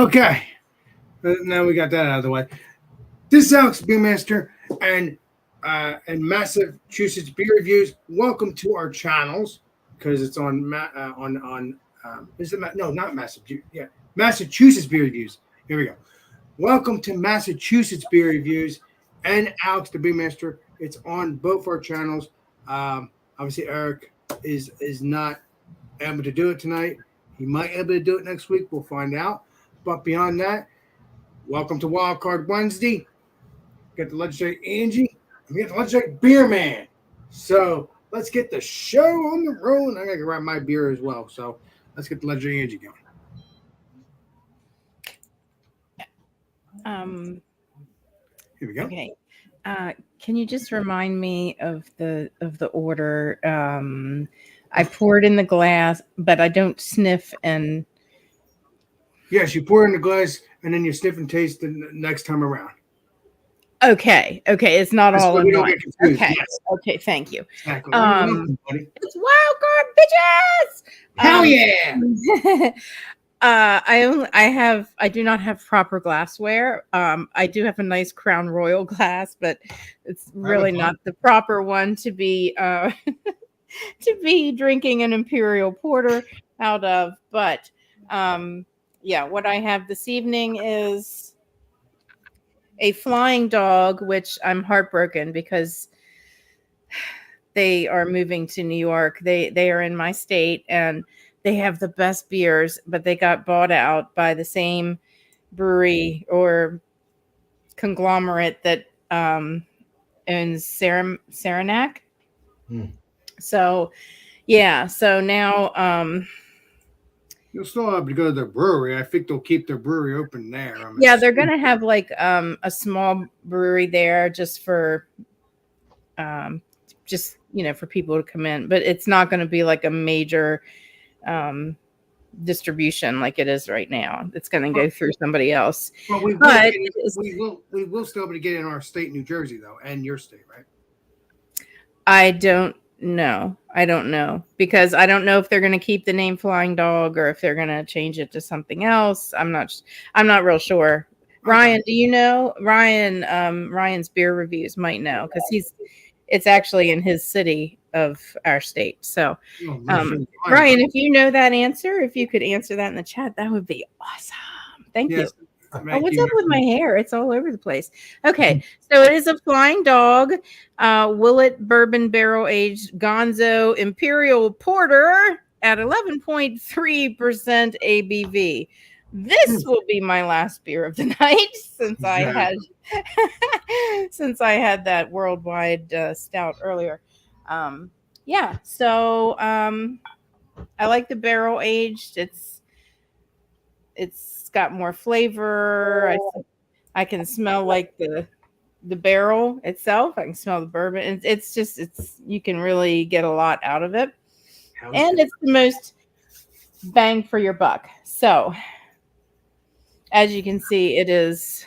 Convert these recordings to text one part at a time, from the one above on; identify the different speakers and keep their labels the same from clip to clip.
Speaker 1: Okay. Now we got that out of the way. This is Alex Beermaster and Massachusetts Beer Reviews. Welcome to our channels because it's on is it no, not Massachusetts. Yeah, Massachusetts Beer Reviews. Here we go. Welcome to Massachusetts Beer Reviews and Alex the Beermaster. It's on both our channels. Obviously, Eric is not able to do it tonight. He might be able to do it next week. We'll find out. But beyond that, welcome to WildCard Wednesday. Got the legendary Angie. And we got the legendary Beer Man. So let's get the show on the road. I'm going to grab my beer as well. So let's get the legendary Angie going. Here we go.
Speaker 2: Okay. Can you just remind me of the order? I pour it in the glass, but I don't sniff and.
Speaker 1: Yes, you pour it in the glass and then you sniff and taste the next time around.
Speaker 2: Okay. It's not
Speaker 1: That's
Speaker 2: all in one.
Speaker 1: Okay.
Speaker 2: Yes. Okay. Thank you.
Speaker 1: Exactly.
Speaker 2: It's WildCard, bitches.
Speaker 1: Hell yeah.
Speaker 2: I do not have proper glassware. I do have a nice Crown Royal glass, but it's really not the proper one to be to be drinking an Imperial Porter out of. But yeah, what I have this evening is a Flying Dog, which I'm heartbroken because they are moving to New York. They are in my state and they have the best beers, but they got bought out by the same brewery or conglomerate that owns Saranac. So, yeah. So now,
Speaker 1: you'll still have to go to the brewery. I think they'll keep their brewery open there.
Speaker 2: Yeah, they're gonna have like a small brewery there just for, just for people to come in, but it's not going to be like a major distribution like it is right now. It's going to go through somebody else.
Speaker 1: But we will still be able to get in our state, New Jersey, though, and your state, right?
Speaker 2: I don't know because I don't know if they're going to keep the name Flying Dog or if they're going to change it to something else. I'm not real sure. Ryan, do you know? Ryan's Beer Reviews might know because it's actually in his city of our state. So, Ryan, if you know that answer, if you could answer that in the chat, that would be awesome. Thank you. Oh, what's up with my hair? It's all over the place. Okay, so it is a Flying Dog, Willet Bourbon Barrel Aged Gonzo Imperial Porter at 11.3% ABV. This will be my last beer of the night since I had that worldwide stout earlier. Yeah, so I like the barrel aged. It's got more flavor. I can smell like the barrel itself. I can smell the bourbon. It's you can really get a lot out of it. And it's the most bang for your buck. So as you can see, it is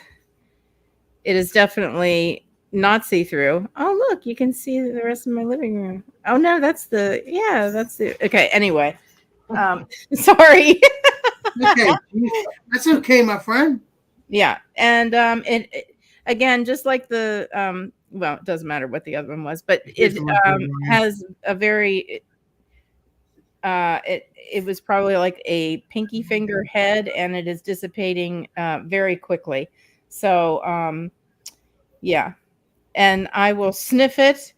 Speaker 2: definitely not see-through. Oh, look, you can see the rest of my living room. Oh no, okay. Anyway, sorry.
Speaker 1: Okay, that's okay, my friend.
Speaker 2: Yeah, and it again, just like the well, it doesn't matter what the other one was, but it has a very it was probably like a pinky finger head, and it is dissipating very quickly. So yeah, and I will sniff it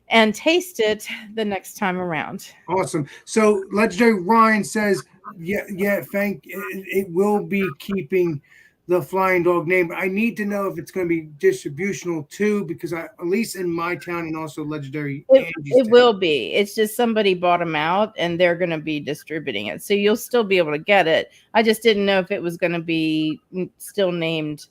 Speaker 2: and taste it the next time around.
Speaker 1: Awesome. So legendary Ryan says, yeah, it will be keeping the Flying Dog name, but I need to know if it's going to be distributional too, because at least in my town and also legendary
Speaker 2: it will be. It's just somebody bought them out and they're going to be distributing it, so you'll still be able to get it. I just didn't know if it was going to be still named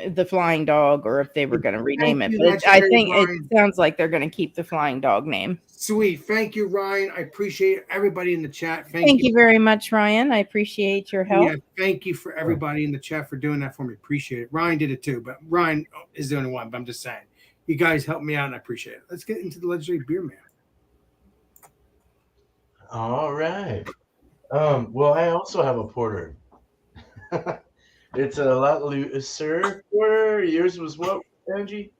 Speaker 2: the Flying Dog or if they were going to rename it, but I think it sounds like they're going to keep the Flying Dog name.
Speaker 1: Sweet. Thank you, Ryan. I appreciate everybody in the chat.
Speaker 2: Thank you very much, Ryan. I appreciate your help.
Speaker 1: Yeah, thank you for everybody in the chat for doing that for me. Appreciate it. Ryan did it too, but Ryan is the only one, but I'm just saying you guys helped me out and I appreciate it. Let's get into the legendary Beer Man.
Speaker 3: All right. Well, I also have a porter. It's a lot looser porter. Yours was what, Angie?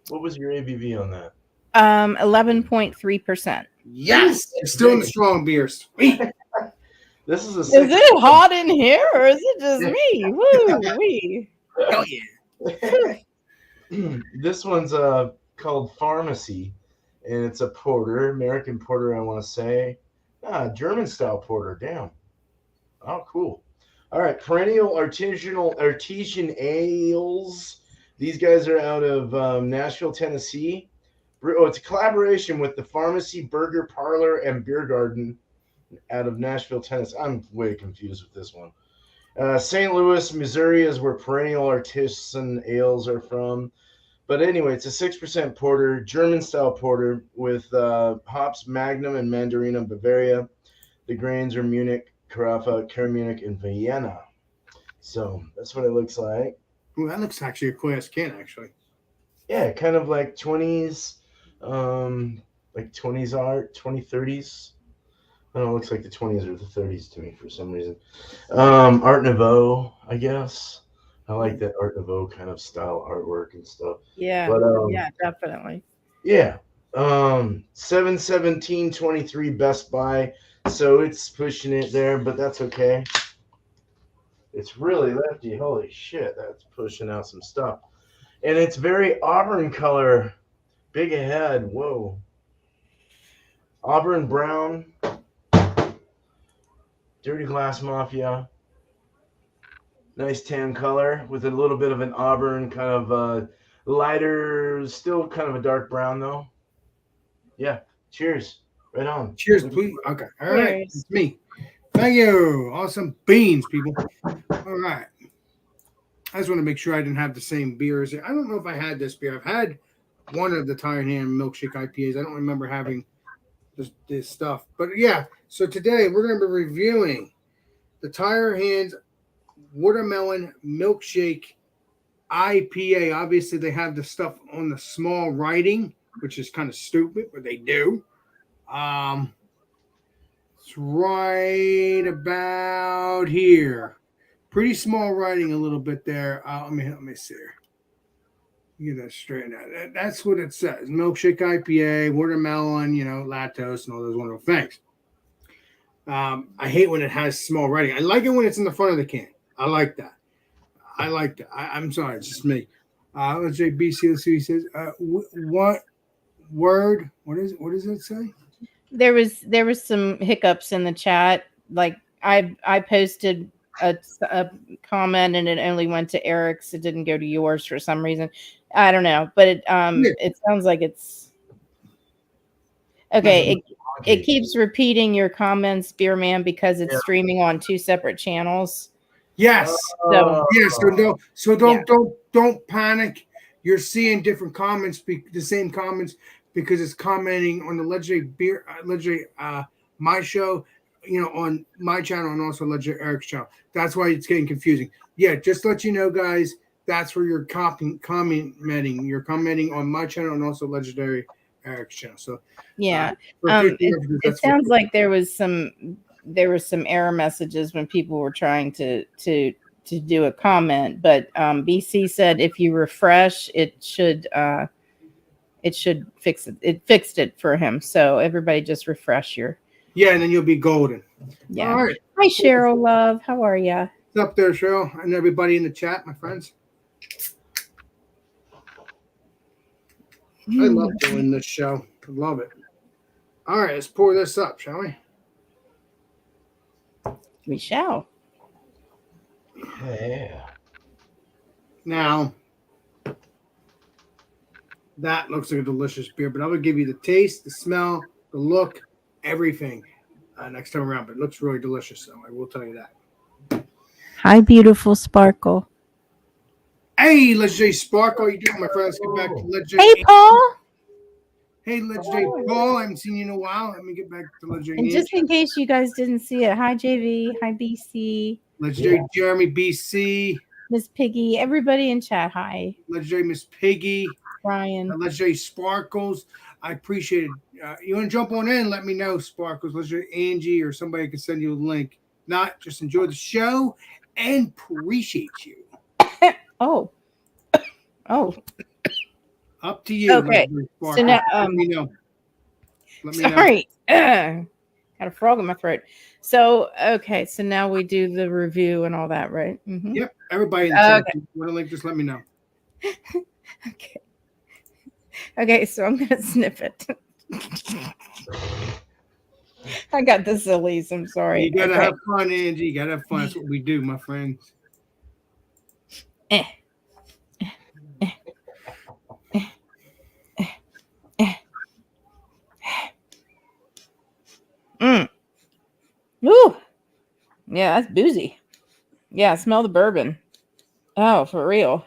Speaker 3: What was your ABV on that?
Speaker 2: 11.3%.
Speaker 1: Yes, you're still in the strong beer. Sweet.
Speaker 3: This is a
Speaker 2: Is
Speaker 3: 6.
Speaker 2: it hot in here or is it just me? Woo wee.
Speaker 1: Hell yeah.
Speaker 3: This one's called Pharmacy, and it's a porter, American porter, I want to say. German style porter. Damn. Oh, cool. All right, perennial artesian ales. These guys are out of Nashville, Tennessee. Oh, it's a collaboration with the Pharmacy Burger Parlor and Beer Garden out of Nashville, Tennessee. I'm way confused with this one. St. Louis, Missouri is where perennial artisan ales are from. But anyway, it's a 6% porter, German style porter with hops Magnum and Mandarina Bavaria. The grains are Munich, Carafa, Munich, and Vienna. So that's what it looks like.
Speaker 1: Ooh, that looks actually a class can, actually.
Speaker 3: Yeah, kind of like 20s, like 20s art, 2030s. I don't know, it looks like the 20s or the 30s to me for some reason. Art Nouveau, I guess. I like that Art Nouveau kind of style artwork and stuff.
Speaker 2: Yeah.
Speaker 3: But
Speaker 2: yeah, definitely.
Speaker 3: yeah. 7/17/23 Best Buy. So it's pushing it there, but that's okay. It's really lefty. Holy shit, that's pushing out some stuff. And it's very auburn color. Big ahead. Whoa. Auburn brown. Dirty Glass Mafia. Nice tan color with a little bit of an auburn kind of lighter, still kind of a dark brown though. Yeah. Cheers. Right on.
Speaker 1: Cheers, please. Okay. All right. It's me. Thank you. Awesome beans, people. All right. I just want to make sure I didn't have the same beers. I don't know if I had this beer. I've had one of the Tire Hand Milkshake IPAs. I don't remember having this stuff. But yeah, so today we're going to be reviewing the Tire Hands Watermelon Milkshake IPA. Obviously, they have the stuff on the small writing, which is kind of stupid, but they do. It's right about here. Pretty small writing a little bit there. Let me see here. Get that straightened out. That's what it says. Milkshake IPA, watermelon, lactose, and all those wonderful things. I hate when it has small writing. I like it when it's in the front of the can. I like that. I'm sorry, it's just me. Let's say BC. Let's see what he says. What word? What does it say?
Speaker 2: There was some hiccups in the chat. Like I posted a comment and it only went to Eric's. It didn't go to yours for some reason. I don't know, but it sounds like it's okay. It keeps repeating your comments, Beerman, because it's streaming on 2 separate channels.
Speaker 1: Yes. So don't panic. You're seeing different comments, the same comments, because it's commenting on the legendary my show, on my channel, and also legendary Eric's channel. That's why it's getting confusing. Yeah, just to let you know, guys, that's where you're commenting. You're commenting on my channel and also legendary Eric's channel. So
Speaker 2: yeah, it sounds like there was some error messages when people were trying to do a comment, but BC said if you refresh, it should fix it. It fixed it for him. So everybody just refresh your.
Speaker 1: Yeah, and then you'll be golden.
Speaker 2: Yeah.
Speaker 1: All right.
Speaker 2: Hi, Cheryl, love. How are you?
Speaker 1: What's up there, Cheryl, and everybody in the chat, my friends? I love doing this show. I love it. All right, let's pour this up, shall we?
Speaker 2: We shall.
Speaker 3: Yeah.
Speaker 1: Now, that looks like a delicious beer, but I'm going to give you the taste, the smell, the look, everything next time around. But it looks really delicious, so I will tell you that.
Speaker 2: Hi, beautiful Sparkle.
Speaker 1: Hey, Legendary Sparkle. How you doing, my friends? Get back to Legendary.
Speaker 2: Hey, Paul.
Speaker 1: Hey, Legendary Paul. I haven't seen you in a while. Let me get back to Legendary.
Speaker 2: And just in case you guys didn't see it, hi, JV. Hi, BC.
Speaker 1: Legendary Jeremy BC.
Speaker 2: Miss Piggy. Everybody in chat, hi.
Speaker 1: Legendary Miss Piggy.
Speaker 2: Brian.
Speaker 1: Legendary Sparkles. I appreciate you want to jump on in, let me know, Sparkles. Let's just Angie or somebody can send you a link. Not just enjoy the show and appreciate you.
Speaker 2: Oh.
Speaker 1: Up to you.
Speaker 2: Okay.
Speaker 1: Sparkles.
Speaker 2: So now,
Speaker 1: let me know.
Speaker 2: Sorry. Got a frog in my throat. So, okay. So now we do the review and all that, right? Mm-hmm.
Speaker 1: Yep. Everybody in the chat, want a link, just let me know.
Speaker 2: Okay. Okay. So I'm going to sniff it. I got the sillies. I'm sorry.
Speaker 1: You got to have fun, Angie. You got to have fun. That's what we do, my friends.
Speaker 2: Ooh. Yeah, that's boozy. Yeah, smell the bourbon. Oh, for real.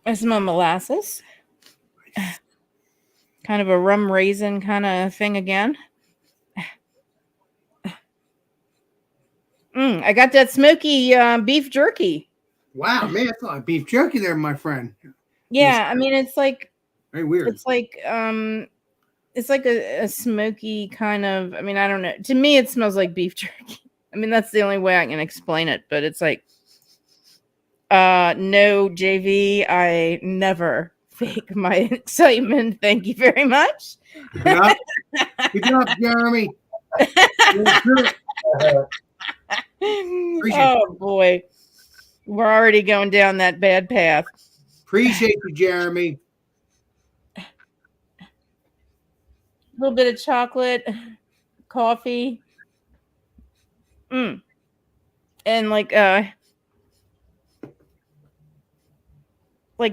Speaker 2: I smell molasses. Kind of a rum raisin kind of thing again. I got that smoky beef jerky.
Speaker 1: Wow, man, that's a lot of beef jerky there, my friend.
Speaker 2: Yeah, I mean it's like
Speaker 1: very weird.
Speaker 2: It's like a smoky kind of. I mean, I don't know. To me, it smells like beef jerky. I mean, that's the only way I can explain it. But it's like, no, JV, I never fake my excitement. Thank you very much.
Speaker 1: Good job, Jeremy.
Speaker 2: Oh boy, we're already going down that bad path.
Speaker 1: Appreciate you, Jeremy.
Speaker 2: A little bit of chocolate, coffee, and like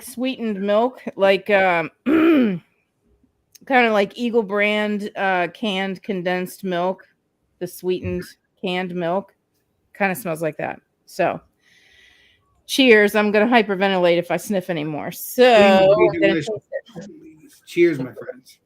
Speaker 2: sweetened milk, like kind of like Eagle brand canned condensed milk, the sweetened canned milk kind of smells like that. So cheers. I'm gonna hyperventilate if I sniff anymore. So
Speaker 1: cheers, my friends.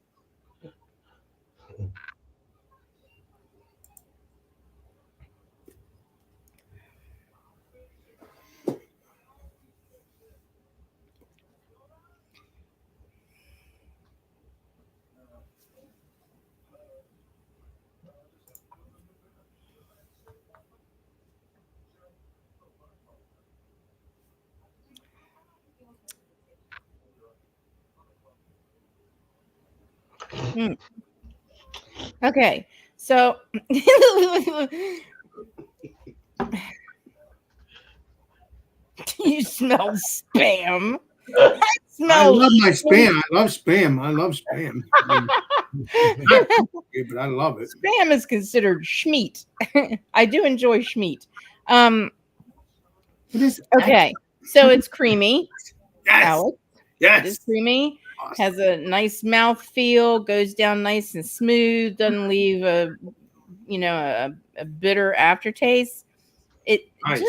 Speaker 2: Okay, so you smell spam.
Speaker 1: I love my spam. I love spam. But I love it.
Speaker 2: Spam is considered schmeat. I do enjoy schmeat. Okay, so it's creamy.
Speaker 1: Yes.
Speaker 2: Alex.
Speaker 1: Yes.
Speaker 2: It is creamy.
Speaker 1: Awesome.
Speaker 2: Has a nice mouth feel. Goes down nice and smooth. Doesn't leave a bitter aftertaste. It nice.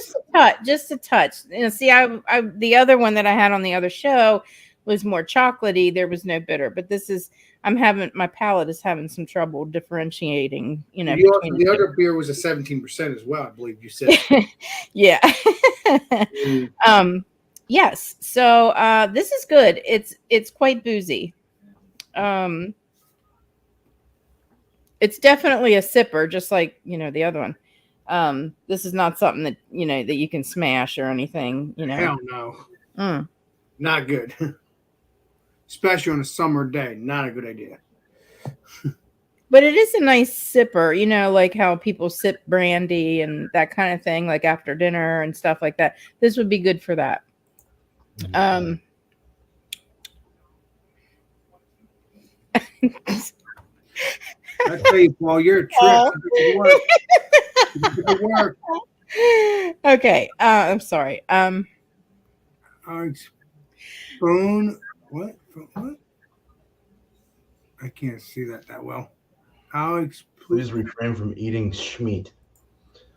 Speaker 2: just a touch. See, I the other one that I had on the other show was more chocolatey. There was no bitter, but this is. My palate is having some trouble differentiating.
Speaker 1: The other beer was a 17% as well. I believe you said.
Speaker 2: Yeah. Yes. So this is good. It's quite boozy. It's definitely a sipper, just like the other one. This is not something that that you can smash or anything.
Speaker 1: Hell no. Not good. Especially on a summer day. Not a good idea.
Speaker 2: But it is a nice sipper, like how people sip brandy and that kind of thing, like after dinner and stuff like that. This would be good for that.
Speaker 1: I tell you, Paul, you're a trip. Good work.
Speaker 2: Okay. I'm sorry.
Speaker 1: Spoon. What? I can't see that well. Alex,
Speaker 3: please refrain from eating schmeat.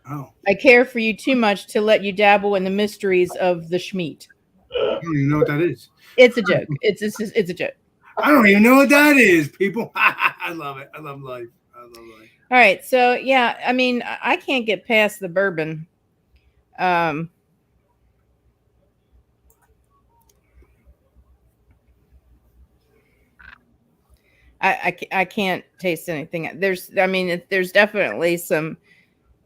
Speaker 1: Oh.
Speaker 2: I care for you too much to let you dabble in the mysteries of the schmeat.
Speaker 1: I don't even know what that is.
Speaker 2: It's a joke. It's a joke.
Speaker 1: I don't even know what that is, people. I love it. I love life.
Speaker 2: All right. So, yeah, I mean, I can't get past the bourbon. Um, I can't taste anything. I mean, there's definitely some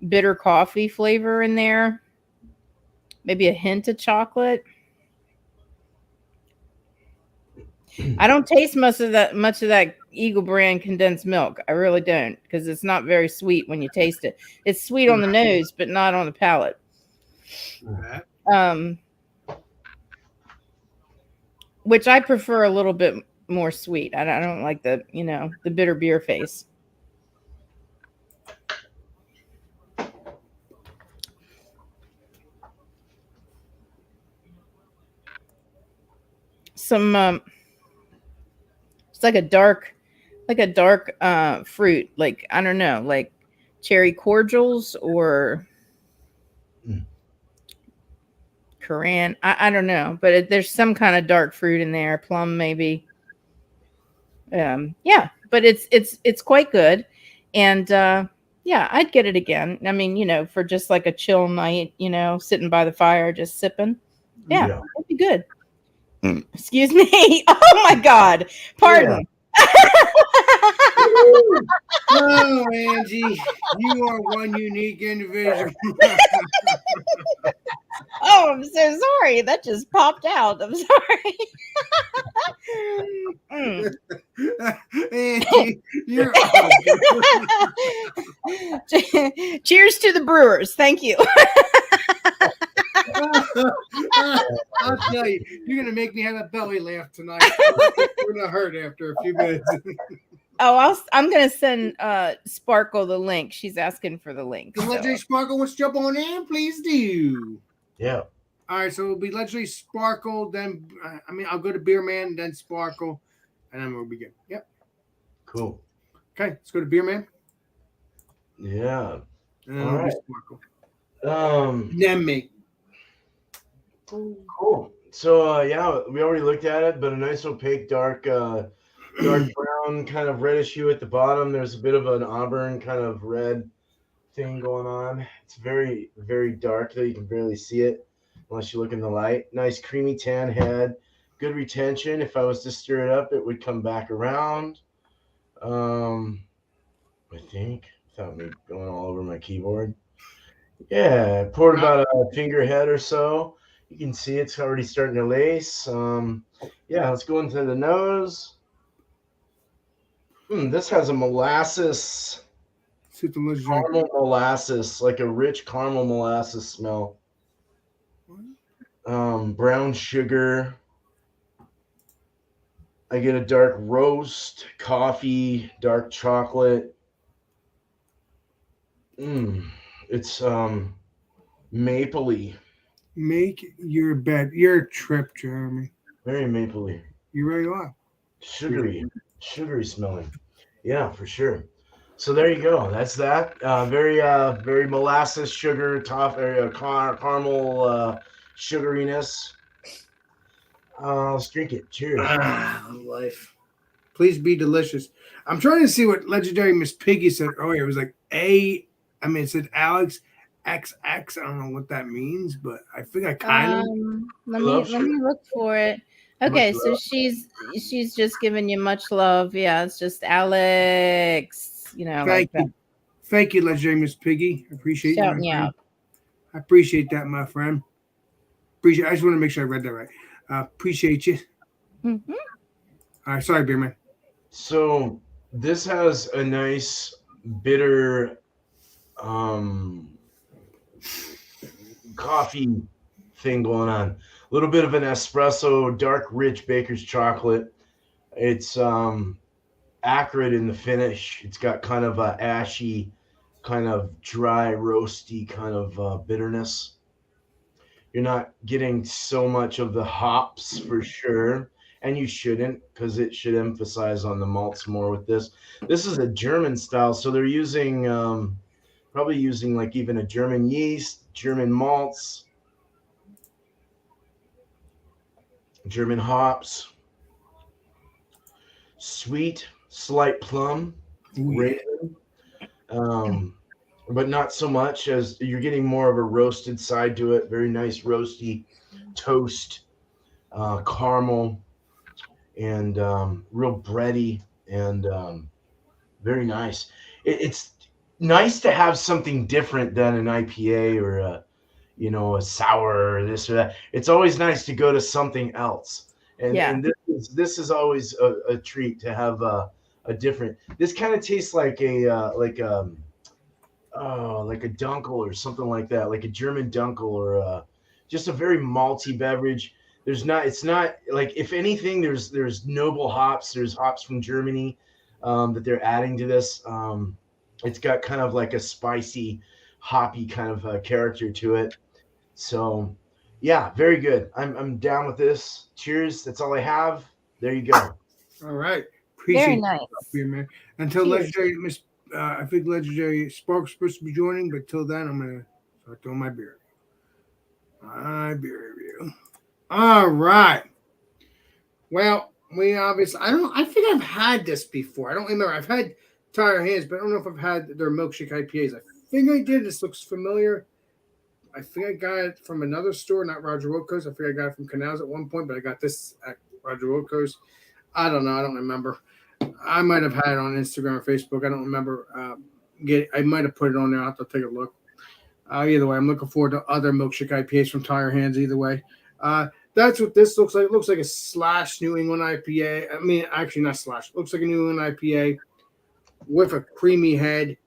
Speaker 2: bitter coffee flavor in there. Maybe a hint of chocolate. I don't taste much of that Eagle brand condensed milk. I really don't, because it's not very sweet when you taste it. It's sweet on the nose, but not on the palate.
Speaker 1: That.
Speaker 2: Um, which I prefer a little bit more sweet. I don't like the bitter beer face. Some it's like a dark fruit, like I don't know, like cherry cordials or
Speaker 3: Mm.
Speaker 2: Korean. I don't know, but there's some kind of dark fruit in there, plum maybe. Yeah, but it's quite good, and yeah, I'd get it again. I mean, for just like a chill night, sitting by the fire, just sipping. Yeah,
Speaker 3: Yeah.
Speaker 2: that'd be good. Excuse me. Oh my God.
Speaker 3: Yeah.
Speaker 2: Pardon.
Speaker 1: Oh, Angie, you are one unique individual.
Speaker 2: Oh, I'm so sorry. That just popped out. I'm sorry. Mm.
Speaker 1: Angie, you're awesome.
Speaker 2: Cheers to the brewers. Thank you.
Speaker 1: I'll tell you, you're gonna make me have a belly laugh tonight. We're gonna hurt after a few minutes.
Speaker 2: Oh, I'm gonna send Sparkle the link. She's asking for the link.
Speaker 1: So Legendary Sparkle wants to jump on in, please do.
Speaker 3: Yeah.
Speaker 1: All right, so it'll be Legendary Sparkle, then I'll go to Beer Man, then Sparkle, and then we'll begin. Yep.
Speaker 3: Cool.
Speaker 1: Okay, let's go to Beer Man,
Speaker 3: Yeah.
Speaker 1: and then
Speaker 3: All
Speaker 1: it'll be
Speaker 3: right.
Speaker 1: Sparkle. Then me.
Speaker 3: Cool. So yeah, we already looked at it, but a nice opaque dark brown kind of reddish hue at the bottom. There's a bit of an auburn kind of red thing going on. It's very, very dark though. You can barely see it unless you look in the light. Nice creamy tan head. Good retention. If I was to stir it up, it would come back around. I think, without me going all over my keyboard. Yeah, poured about a finger head or so. You can see it's already starting to lace. Yeah, let's go into the nose. This has a molasses, caramel molasses, like a rich caramel molasses smell. Brown sugar. I get a dark roast, coffee, dark chocolate. It's mapley.
Speaker 1: Make your bed. Your trip, Jeremy.
Speaker 3: Very mapley.
Speaker 1: You really are.
Speaker 3: Sugary smelling. Yeah, for sure. So there you go. That's that. Very molasses, sugar, caramel sugariness. Let's drink it. Cheers.
Speaker 1: Life. Please be delicious. I'm trying to see what Legendary Miss Piggy said earlier. It was like it said Alex XX. I don't know what that means, but I think I kind of.
Speaker 2: Let me look for it. Okay, so she's just giving you much love. Yeah, it's just Alex.
Speaker 1: Thank you, Legendary Miss Piggy. I appreciate you.
Speaker 2: Shouting out.
Speaker 1: I appreciate that, my friend. I just want to make sure I read that right. Appreciate you.
Speaker 2: Mm-hmm.
Speaker 1: All right, sorry, Beer Man.
Speaker 3: So this has a nice bitter coffee thing going on. A little bit of an espresso, dark, rich baker's chocolate. It's acrid in the finish. It's got kind of a ashy, kind of dry, roasty kind of bitterness. You're not getting so much of the hops for sure, and you shouldn't, because it should emphasize on the malts more with this. This is a German style, so they're using probably using like even a German yeast, German malts, German hops, sweet, slight plum, raisin, but not so much, as you're getting more of a roasted side to it. Very nice roasty toast, caramel, and real bready, and very nice. It's nice to have something different than an IPA or a sour or this or that. It's always nice to go to something else, and
Speaker 2: Yeah.
Speaker 3: and this is always a treat to have a different. This kind of tastes like like a dunkel or something like that, like a German dunkel, or just a very malty beverage. It's not like, if anything, there's noble hops. There's hops from Germany that they're adding to this. It's got kind of like a spicy, hoppy kind of character to it. So, yeah, very good. I'm down with this. Cheers. That's all I have. There you go.
Speaker 1: All right.
Speaker 2: Very
Speaker 1: Appreciate
Speaker 2: nice.
Speaker 1: you, man. Until
Speaker 2: Cheers.
Speaker 1: Legendary Miss, I think Legendary Spark's supposed to be joining, but till then, I'm gonna start doing my beer. My beer review. All right. Well, we obviously, I think I've had this before. I don't remember. I've had Tire Hands, but I don't know if I've had their milkshake IPAs. I think I did. This looks familiar. I think I got it from another store, not Roger Wilco's. I think I got it from Canals at one point, but I got this at Roger Wilco's. I don't know. I don't remember. I might have had it on Instagram or Facebook. I don't remember. I might have put it on there. I'll have to take a look. Either way, I'm looking forward to other milkshake IPAs from Tire Hands. Either way, that's what this looks like. It looks like a slash New England IPA. I mean, actually not slash. It looks like a New England IPA with a creamy head.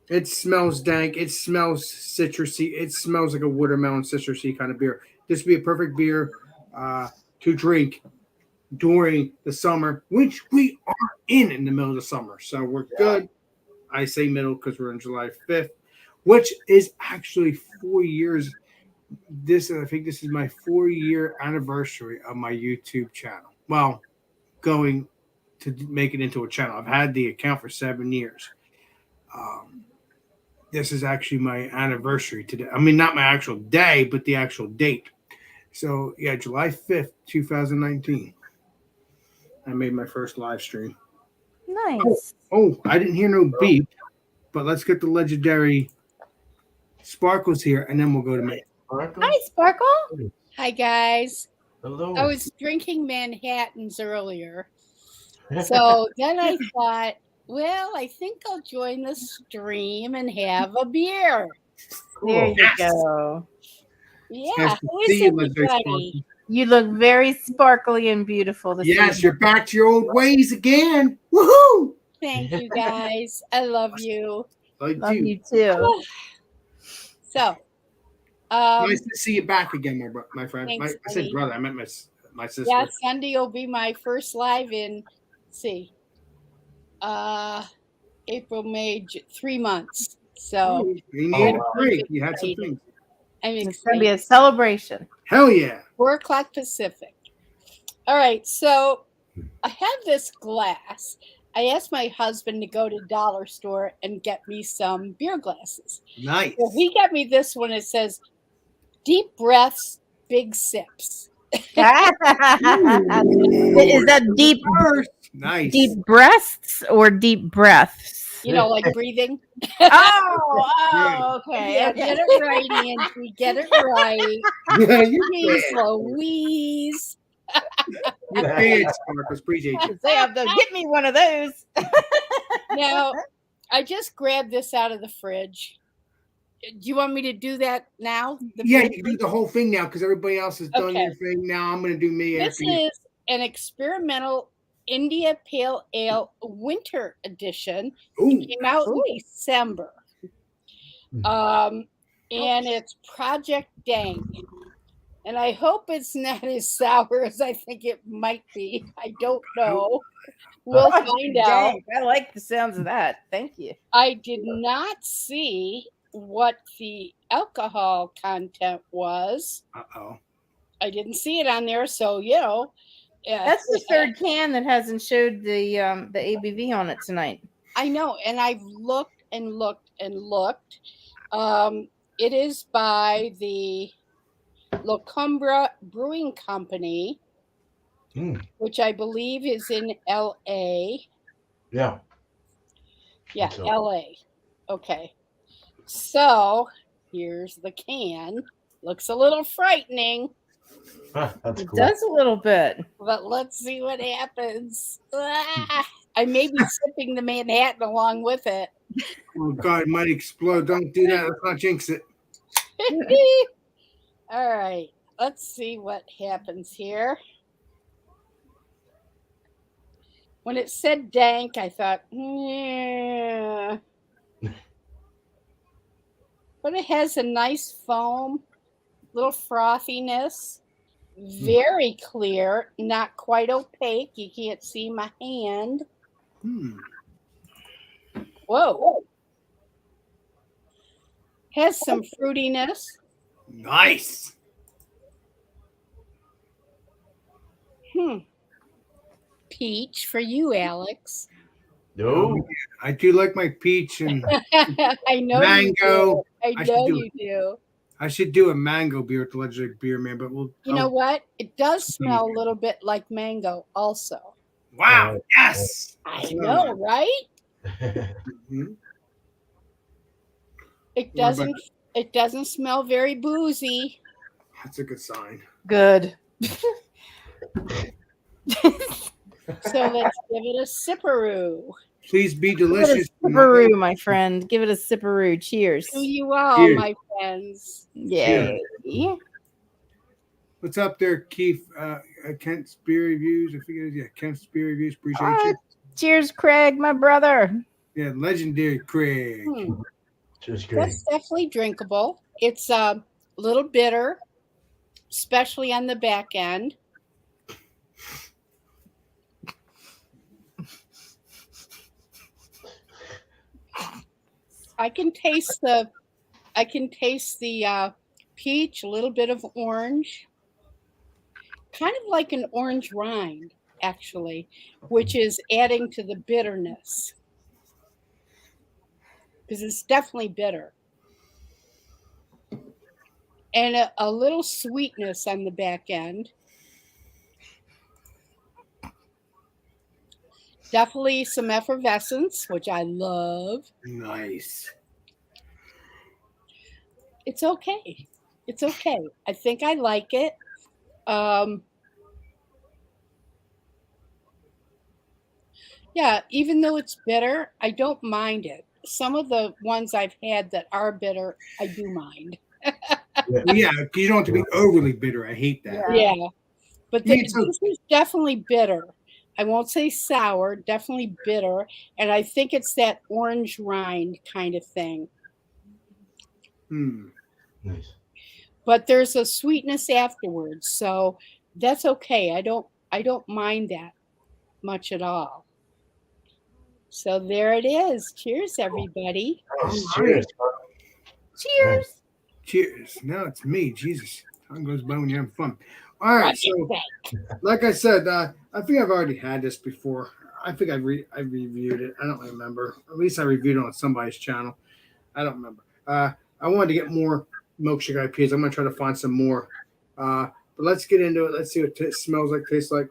Speaker 1: It smells dank. It smells citrusy. It smells like a watermelon citrusy kind of beer. This would be a perfect beer to drink during the summer, which we are in the middle of the summer. So we're good. I say middle because we're on July 5th, which is actually 4 years. I think this is my 4-year anniversary of my YouTube channel. Well, going to make it into a channel. I've had the account for 7 years. This is actually my anniversary today. I mean, not my actual day, but the actual date. So, yeah, July 5th, 2019. I made my first live stream.
Speaker 2: Nice.
Speaker 1: Oh, I didn't hear no beep, but let's get the legendary Sparkles here, and then we'll go to me.
Speaker 2: Hi, Sparkle.
Speaker 4: Hi, guys.
Speaker 3: Hello.
Speaker 4: I was drinking Manhattans earlier. So then I thought, well, I think I'll join the stream and have a beer.
Speaker 2: There you
Speaker 1: Yes.
Speaker 2: go.
Speaker 4: Yeah.
Speaker 1: Nice to
Speaker 4: Who is
Speaker 1: see you, legendary
Speaker 4: everybody?
Speaker 1: Sparkles.
Speaker 2: You look very sparkly and beautiful this
Speaker 1: Yes,
Speaker 2: evening.
Speaker 1: you're back to your old ways again. Woohoo!
Speaker 4: Thank you, guys. I love you.
Speaker 1: I
Speaker 2: Love
Speaker 1: do.
Speaker 2: you too.
Speaker 4: So,
Speaker 1: Nice to see you back again, my friend.
Speaker 4: Thanks,
Speaker 1: I said
Speaker 4: buddy.
Speaker 1: brother. I meant my sister.
Speaker 4: yeah, Sunday will be my first live in, let's see, April, May, 3 months. So
Speaker 1: You need a
Speaker 3: wow.
Speaker 1: break. You had some things.
Speaker 4: I'm
Speaker 2: It's going to be
Speaker 4: excited.
Speaker 2: a celebration.
Speaker 1: Hell yeah.
Speaker 4: 4:00 Pacific. All right, so I have this glass. I asked my husband to go to dollar store and get me some beer glasses.
Speaker 1: Nice.
Speaker 4: So he got me this one. It says, "Deep breaths, big sips."
Speaker 2: Is that
Speaker 1: Nice.
Speaker 2: deep breasts or deep breaths?
Speaker 4: You know, like breathing.
Speaker 2: Oh, okay.
Speaker 4: Yeah,
Speaker 2: okay.
Speaker 4: get it right, Angie. Get it right.
Speaker 1: Yeah, you
Speaker 4: Jeez
Speaker 1: did.
Speaker 4: Louise.
Speaker 1: You did, Sparkles. Appreciate you.
Speaker 2: Say, get me one of those.
Speaker 4: Now, I just grabbed this out of the fridge. Do you want me to do that now?
Speaker 1: Yeah, you can do the whole thing now because everybody else has done
Speaker 4: Okay.
Speaker 1: your thing. Now I'm going to do me
Speaker 4: This
Speaker 1: after you.
Speaker 4: is an experimental India Pale Ale Winter Edition.
Speaker 1: Ooh,
Speaker 4: Came out in December. And it's Project Dang. And I hope it's not as sour as I think it might be. I don't know. We'll find out.
Speaker 2: Dang, I like the sounds of that. Thank you.
Speaker 4: I did not see what the alcohol content was.
Speaker 1: uh-oh.
Speaker 4: I didn't see it on there, so
Speaker 2: That's the third can that hasn't showed the ABV on it tonight.
Speaker 4: I know, and I've looked and looked and looked. It is by the Locumbra Brewing Company, which I believe is in LA.
Speaker 3: Yeah.
Speaker 4: Yeah,
Speaker 3: So-
Speaker 4: LA. Okay. So here's the can. Looks a little frightening,
Speaker 3: That's
Speaker 2: It
Speaker 3: cool.
Speaker 2: does a little bit.
Speaker 4: but let's see what happens. I may be sipping the Manhattan along with it.
Speaker 1: Oh God, it might explode. Don't do that. Let's not jinx it.
Speaker 4: All right. Let's see what happens here. When it said dank, I thought, yeah. But it has a nice foam, little frothiness, very clear, not quite opaque. You can't see my hand. Whoa. Has some fruitiness.
Speaker 1: Nice.
Speaker 4: Peach for you, Alex.
Speaker 3: No.
Speaker 1: I do like my peach and
Speaker 4: I know
Speaker 1: mango.
Speaker 4: you do. I
Speaker 1: I should
Speaker 4: know
Speaker 1: do
Speaker 4: you do.
Speaker 1: I should do a mango beer with the Legendary Beer Man, but we'll.
Speaker 4: You know what? It does smell a little bit like mango also.
Speaker 1: Wow! Yes.
Speaker 4: I know, right?
Speaker 1: Mhm.
Speaker 4: It
Speaker 1: What about-
Speaker 4: doesn't smell very boozy.
Speaker 1: That's a good sign.
Speaker 2: Good.
Speaker 4: So let's give it a sipperoo.
Speaker 1: Please be
Speaker 2: Give it
Speaker 1: delicious.
Speaker 2: a sipperoo, my friend. Give it a sipperoo. Cheers.
Speaker 4: To you all,
Speaker 1: Cheers.
Speaker 4: my friends.
Speaker 2: Yay.
Speaker 1: What's up there, Keith? Kent's Beer Reviews. I think it is. Yeah, Kent's Beer Reviews. Appreciate you.
Speaker 2: Cheers, Craig, my brother.
Speaker 1: Yeah, Legendary Craig.
Speaker 3: Just great.
Speaker 4: That's definitely drinkable. It's a little bitter, especially on the back end. I can taste the peach, a little bit of orange, kind of like an orange rind, actually, which is adding to the bitterness because it's definitely bitter. And a little sweetness on the back end. Definitely some effervescence, which I love.
Speaker 1: Nice.
Speaker 4: It's okay. It's okay. I think I like it. Yeah, even though it's bitter, I don't mind it. Some of the ones I've had that are bitter, I do mind.
Speaker 1: Well, yeah, 'cause you don't have to be overly bitter. I hate that.
Speaker 2: Yeah.
Speaker 4: Yeah. But
Speaker 1: Yeah,
Speaker 4: this is definitely bitter. I won't say sour, definitely bitter. And I think it's that orange rind kind of thing.
Speaker 3: Nice.
Speaker 4: But there's a sweetness afterwards. So that's okay. I don't mind that much at all. So there it is. Cheers, everybody.
Speaker 3: Nice. Cheers.
Speaker 2: Cheers.
Speaker 1: Cheers. Now it's me. Jesus. Time goes by when you're having fun. All right. So, like I said, I think I've already had this before. I think I reviewed it. I don't remember. At least I reviewed it on somebody's channel. I don't remember. I wanted to get more milkshake IPAs. I'm going to try to find some more. But let's get into it. Let's see what it smells like, tastes like.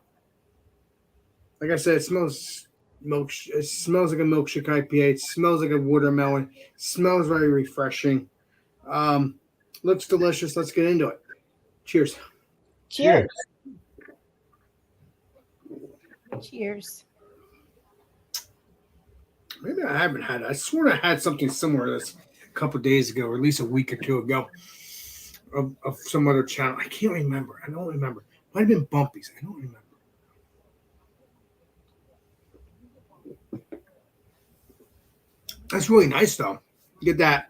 Speaker 1: Like I said, it smells it smells like a milkshake IPA. It smells like a watermelon. It smells very refreshing. Looks delicious. Let's get into it. Cheers.
Speaker 4: Cheers.
Speaker 2: Cheers.
Speaker 1: Maybe I haven't had it. I swear I had something similar this a couple of days ago, or at least a week or two ago, of some other channel. I can't remember. I don't remember. Might have been Bumpy's. I don't remember. That's really nice, though. You get that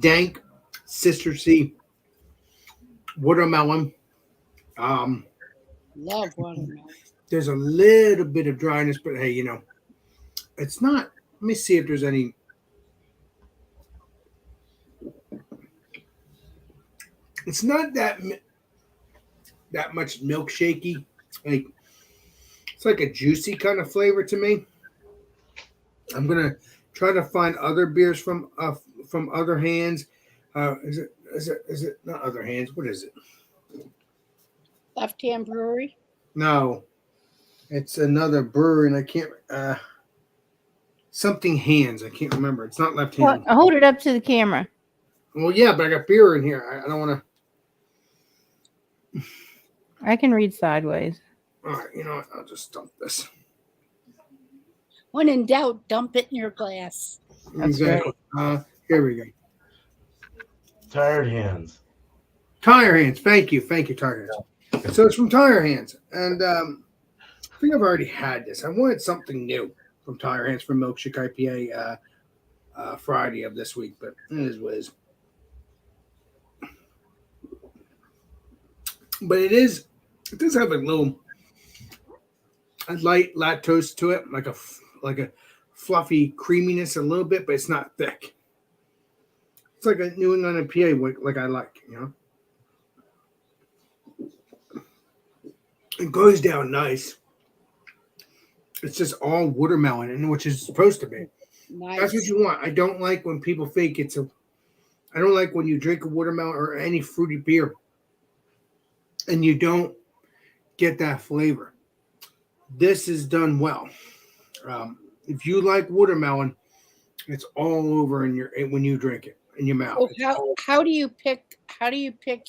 Speaker 1: dank, citrusy watermelon.
Speaker 4: Love watermelon.
Speaker 1: There's a little bit of dryness, but hey, it's not. Let me see if there's any. It's not that much milkshakey. Like it's like a juicy kind of flavor to me. I'm gonna try to find other beers from other hands. Is it not other hands? What is it?
Speaker 4: Left Hand Brewery.
Speaker 1: No, it's another brewery, and I can't. something hands. I can't remember. It's not left
Speaker 2: Well,
Speaker 1: hand.
Speaker 2: hold it up to the camera.
Speaker 1: Well, yeah, but I got beer in here. I don't want to.
Speaker 2: I can read sideways.
Speaker 1: All right, you know what? I'll just dump this.
Speaker 4: When in doubt, dump it in your glass.
Speaker 2: That's
Speaker 1: Exactly. Here we go.
Speaker 3: Tired hands.
Speaker 1: Tire Hands. Thank you, Tire Hands. So it's from Tire Hands, and I think I've already had this. I wanted something new from Tire Hands for Milkshake IPA Friday of this week, but it is what it is. But it does have a light lactose to it, like a fluffy creaminess a little bit, but it's not thick. It's like a New England IPA, like I like, you know. It goes down nice. It's just all watermelon, and which is supposed to be.
Speaker 4: Nice.
Speaker 1: That's what you want. I don't like when people think I don't like when you drink a watermelon or any fruity beer and you don't get that flavor. This is done well. If you like watermelon, it's all over when you drink it in your mouth.
Speaker 4: So how do you pick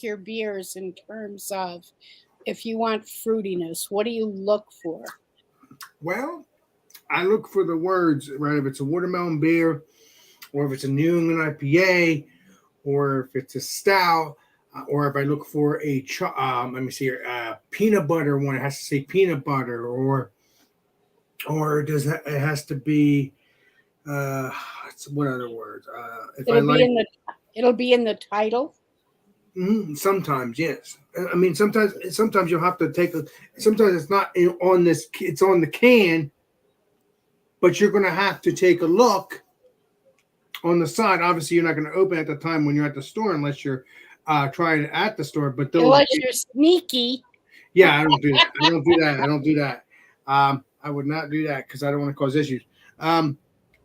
Speaker 4: your beers in terms of if you want fruitiness? What do you look for?
Speaker 1: Well, I look for the words, right? If it's a watermelon beer, or if it's a New England IPA, or if it's a stout, or if I look for a let me see here, peanut butter one, it has to say peanut butter, or it has to be what other words?
Speaker 4: It'll be in the title.
Speaker 1: Sometimes, yes. I mean, sometimes you'll have to sometimes it's not on this. It's on the can, but you're going to have to take a look on the side. Obviously, you're not going to open at the time when you're at the store unless you're trying it at the store. But
Speaker 4: unless you're sneaky.
Speaker 1: Yeah, I don't do that. I don't do that. I would not do that because I don't want to cause issues.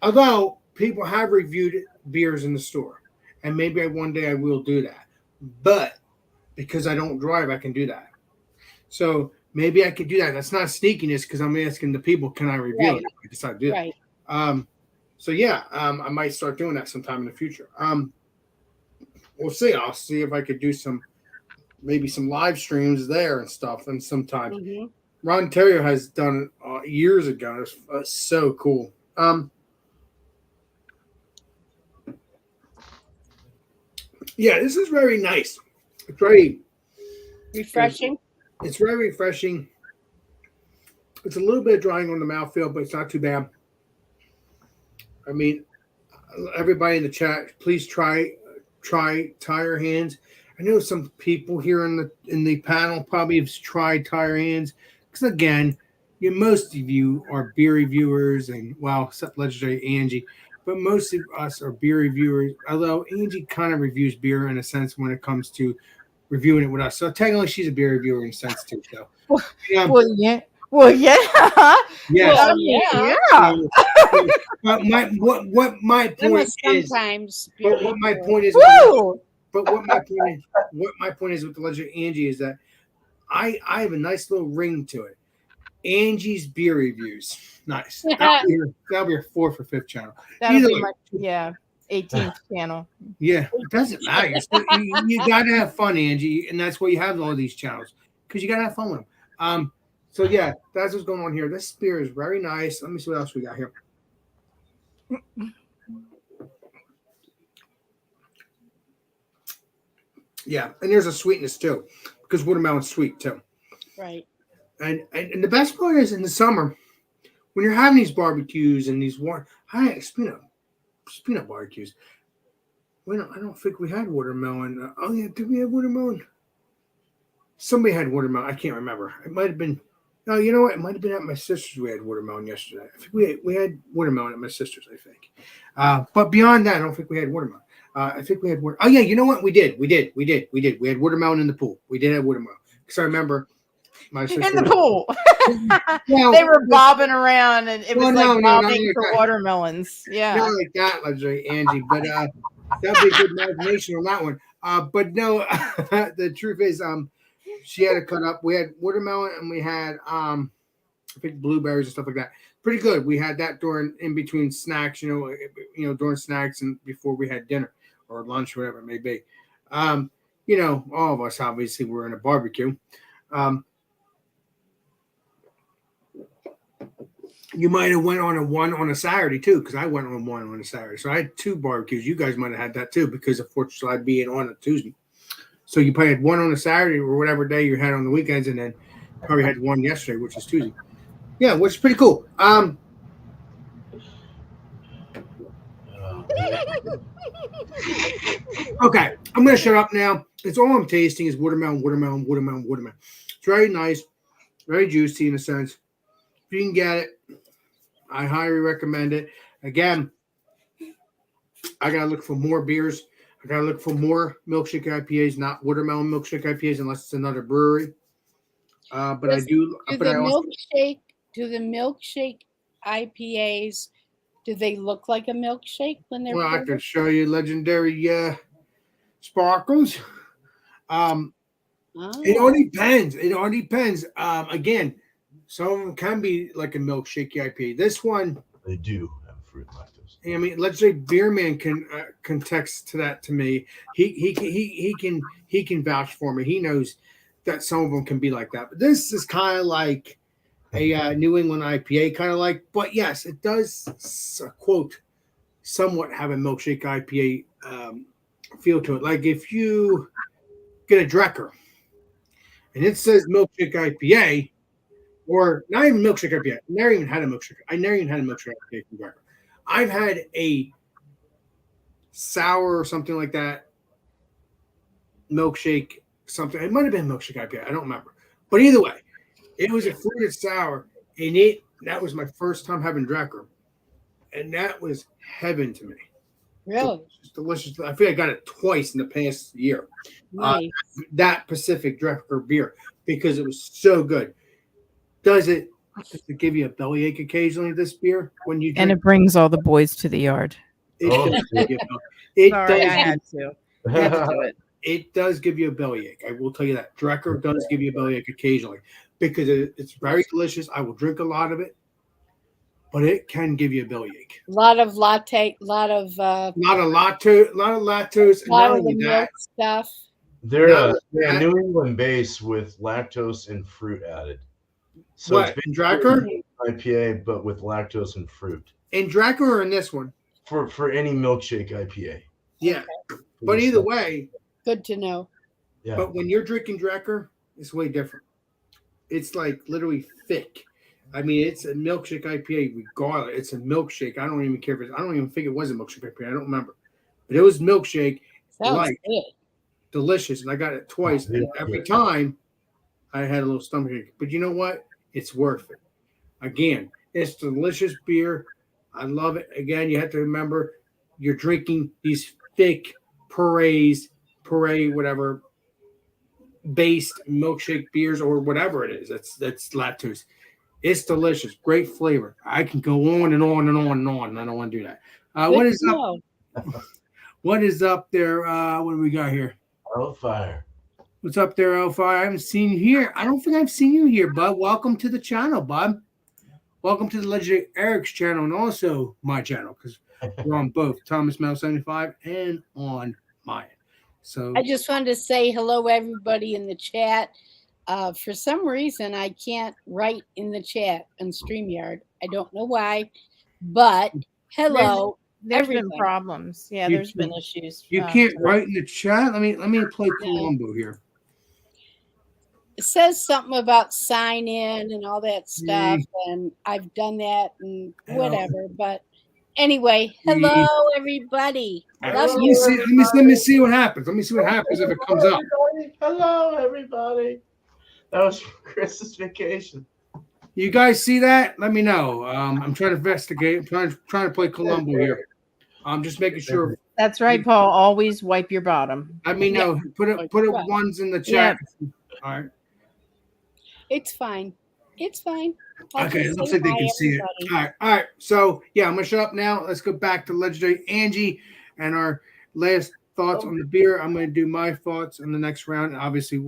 Speaker 1: Although people have reviewed beers in the store, and maybe one day I will do that. But because I don't drive, I can do that. So maybe I could do that. That's not sneakiness because I'm asking the people, can I review it? I decide to do that. Right. So yeah, I might start doing that sometime in the future. We'll see. I'll see if I could do maybe some live streams there and stuff. And sometimes Ron Terrio has done it years ago. It's so cool. Yeah, this is very nice. It's very
Speaker 4: refreshing.
Speaker 1: It's very refreshing. It's a little bit drying on the mouthfeel, but it's not too bad. I mean, everybody in the chat, please try Tire Hands. I know some people here in the panel probably have tried Tire Hands because again, most of you are beer reviewers, and well, except legendary Angie. But most of us are beer reviewers, although Angie kind of reviews beer in a sense when it comes to reviewing it with us. So technically, she's a beer reviewer in a sense too. So,
Speaker 2: well, yeah.
Speaker 1: Yes.
Speaker 2: Well, yeah.
Speaker 1: So, but my point is, but what my point is, but what my point is with the legend Angie is that I have a nice little ring to it. Angie's beer reviews. Nice. That'll be a 4th or 5th channel.
Speaker 2: That'll be my 18th channel.
Speaker 1: Yeah, it doesn't matter. You gotta have fun, Angie, and that's why you have all these channels because you gotta have fun with them. So yeah, that's what's going on here. This beer is very nice. Let me see what else we got here. Yeah, and there's a sweetness too because watermelon's sweet too.
Speaker 4: Right.
Speaker 1: And the best part is in the summer when you're having these barbecues and these peanut barbecues. I don't think we had watermelon. Oh yeah, did we have watermelon? Somebody had watermelon. I can't remember. It might have been. No, you know what? It might have been at my sister's. We had watermelon yesterday. I think we had watermelon at my sister's. I think. But beyond that, I don't think we had watermelon. I think we had water. Oh yeah, you know what? We did. We had watermelon in the pool. We did have watermelon because I remember. My sister
Speaker 2: in the pool. They were bobbing around, and it was bobbing for watermelons. Yeah,
Speaker 1: not like that, luxury, Angie. But that'd be a good imagination on that one. But no, the truth is, she had to cut up. We had watermelon, and we had I think blueberries and stuff like that. pretty good. We had that during in between snacks, during snacks and before we had dinner or lunch, whatever it may be. All of us obviously were in a barbecue. You might have went on one on a Saturday too, because I went on one on a Saturday. So I had 2 barbecues. You guys might have had that too, because of 4th of July being on a Tuesday. So you probably had one on a Saturday or whatever day you had on the weekends, and then probably had one yesterday, which is Tuesday. Yeah, which is pretty cool. Okay, I'm gonna shut up now. It's all I'm tasting is watermelon. It's very nice, very juicy in a sense. If you can get it, I highly recommend it. Again, I gotta look for more beers. I gotta look for more milkshake IPAs, not watermelon milkshake IPAs, unless it's another brewery. But I do. But I also,
Speaker 4: do the milkshake IPAs? Do they look like a milkshake when they're?
Speaker 1: Well, I can show you legendary sparkles. It all depends. Again, some of them can be like a milkshake IPA. This one,
Speaker 3: they do have fruit and lactose.
Speaker 1: I mean, let's say Beerman can text to that to me. He can vouch for me. He knows that some of them can be like that. But this is kind of like a New England IPA, kind of like. But yes, it does quote somewhat have a milkshake IPA feel to it. Like if you get a Drecker and it says milkshake IPA. Or not even milkshake IPA. I never even had a milkshake IPA from Drecker. I've had a sour or something like that milkshake something. It might have been milkshake IPA. I don't remember. But either way, it was a fruited sour, and that was my first time having Drecker, and that was heaven to me.
Speaker 4: Really?
Speaker 1: Delicious. I feel I got it twice in the past year.
Speaker 4: Nice.
Speaker 1: That Pacific Drecker beer, because it was so good. Does it give you a bellyache occasionally, this beer, when you drink?
Speaker 2: And it brings all the boys to the yard.
Speaker 1: Sorry,
Speaker 2: I had to. I had to do it.
Speaker 1: It does give you a bellyache. I will tell you that. Drecker does give you a bellyache occasionally because it's very delicious. I will drink a lot of it, but it can give you a bellyache.
Speaker 4: A lot of latte, a lot of
Speaker 1: lactose,
Speaker 4: a lot of the milk stuff.
Speaker 3: They're a New England base with lactose and fruit added. So
Speaker 1: what, in Drecker?
Speaker 3: IPA, but with lactose and fruit.
Speaker 1: In Drecker or in this one?
Speaker 3: For any milkshake IPA.
Speaker 1: Yeah. Okay. But either way.
Speaker 4: Good to know.
Speaker 1: Yeah. But when you're drinking Drecker, it's way different. It's like literally thick. I mean, it's a milkshake IPA regardless. It's a milkshake. I don't even care if I don't even think it was a milkshake IPA. I don't remember. But it was milkshake.
Speaker 4: Sounds good.
Speaker 1: Delicious. And I got it twice. And every time I had a little stomachache. But you know what? It's worth it. Again, it's delicious beer. I love it. Again, you have to remember you're drinking these thick puree, whatever, based milkshake beers or whatever it is. That's lactose. It's delicious. Great flavor. I can go on and on and on and on. I don't want to do that. What is up? What is up there? What do we got here?
Speaker 3: Fire.
Speaker 1: What's up there, Elfire? I haven't seen you here. I don't think I've seen you here, bud. Welcome to the channel, bud. Welcome to the legendary Eric's channel and also my channel, because we're on both Thomas Mel 75 and on mine. So
Speaker 4: I just wanted to say hello, everybody in the chat. For some reason, I can't write in the chat on StreamYard. I don't know why, but hello.
Speaker 2: There's been problems. Yeah, there's been issues.
Speaker 1: You can't write in the chat. Let me play Columbo here.
Speaker 4: It says something about sign in and all that stuff, and I've done that and whatever. But anyway, hello everybody.
Speaker 1: Let me see what happens. Let me see what happens if it comes up.
Speaker 3: Hello everybody. That was Chris's vacation.
Speaker 1: You guys see that? Let me know. I'm trying to investigate. I'm trying to play Columbo here. I'm just making sure.
Speaker 2: That's right, Paul. Always wipe your bottom.
Speaker 1: Let me know. Put it ones in the chat. Yeah. All right.
Speaker 4: It's fine. It's fine.
Speaker 1: Okay, it looks like they can see it. All right. So yeah, I'm gonna shut up now. Let's go back to legendary Angie and our last thoughts on the beer. I'm gonna do my thoughts in the next round. Obviously,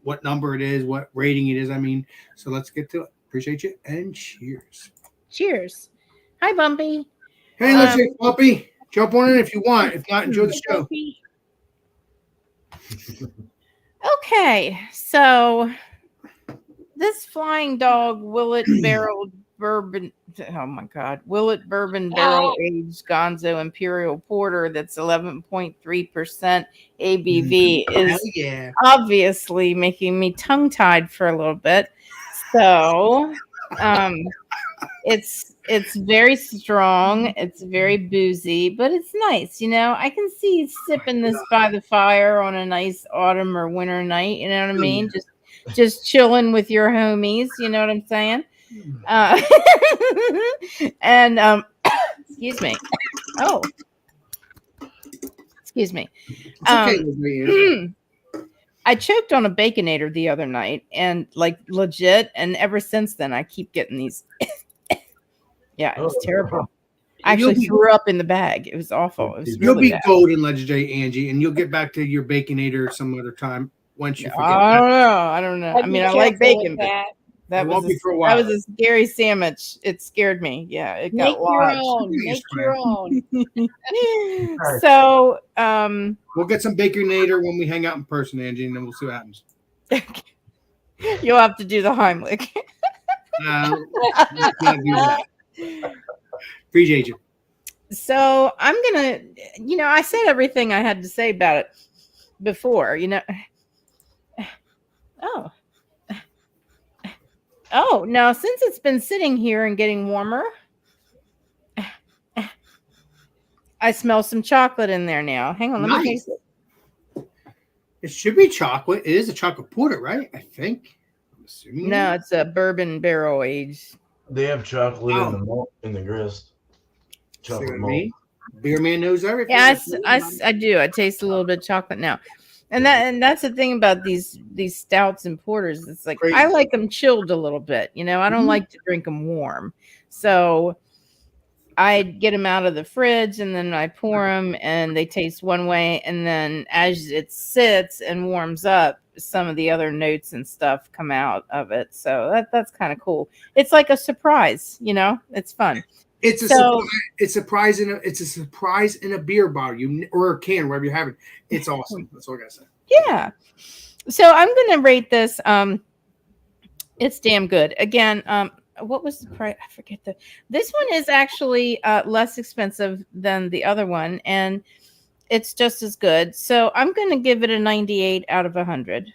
Speaker 1: what number it is, what rating it is. I mean, so let's get to it. Appreciate you, and cheers.
Speaker 2: Cheers. Hi, Bumpy.
Speaker 1: Hey, let's say Puppy. Jump on in if you want. If not, enjoy the show.
Speaker 2: Okay, so this flying dog Willet barrel bourbon. Oh my God, Willet bourbon barrel aged Gonzo Imperial Porter that's 11.3% ABV is obviously making me tongue tied for a little bit. So, it's very strong. It's very boozy, but it's nice. You know, I can see sipping this by the fire on a nice autumn or winter night. You know what I mean? Just chilling with your homies. You know what I'm saying? And excuse me. Oh, excuse me. I choked on a Baconator the other night, and like legit. And ever since then, I keep getting these. Yeah, it was terrible. I actually threw up in the bag. It was awful. It was
Speaker 1: you'll
Speaker 2: really
Speaker 1: be
Speaker 2: bad.
Speaker 1: golden, Legendary Angie, and you'll get back to your Baconator some other time once you forget.
Speaker 2: I don't know. I mean, I like bacon, but that was a scary sandwich. It scared me. Yeah, it got lodged.
Speaker 4: Make your own.
Speaker 2: So,
Speaker 1: we'll get some Baconator when we hang out in person, Angie, and then we'll see what happens.
Speaker 2: You'll have to do the Heimlich.
Speaker 1: Can't do that. Appreciate you.
Speaker 2: So I'm gonna, I said everything I had to say about it before. Now since it's been sitting here and getting warmer, I smell some chocolate in there now. Hang on, let me taste it.
Speaker 1: It should be chocolate. It is a chocolate porter, right? I think. I'm assuming.
Speaker 2: No, it's a bourbon barrel aged.
Speaker 3: They have chocolate in the malt, in the grist. Chocolate malt.
Speaker 1: Beer man knows everything.
Speaker 2: Yeah, I do. I taste a little bit of chocolate now, and that's the thing about these stouts and porters. It's like I like them chilled a little bit. I don't like to drink them warm, so I get them out of the fridge and then I pour them, and they taste one way, and then as it sits and warms up, some of the other notes and stuff come out of it. So that's kind of cool. It's like a surprise, it's fun.
Speaker 1: It's a surprise in a beer bottle, or a can, wherever you have it. It's awesome. That's all I gotta say.
Speaker 2: Yeah. So I'm gonna rate this. It's damn good. Again, what was the price? I forget this one is actually less expensive than the other one, and it's just as good. So I'm going to give it a 98 out of 100.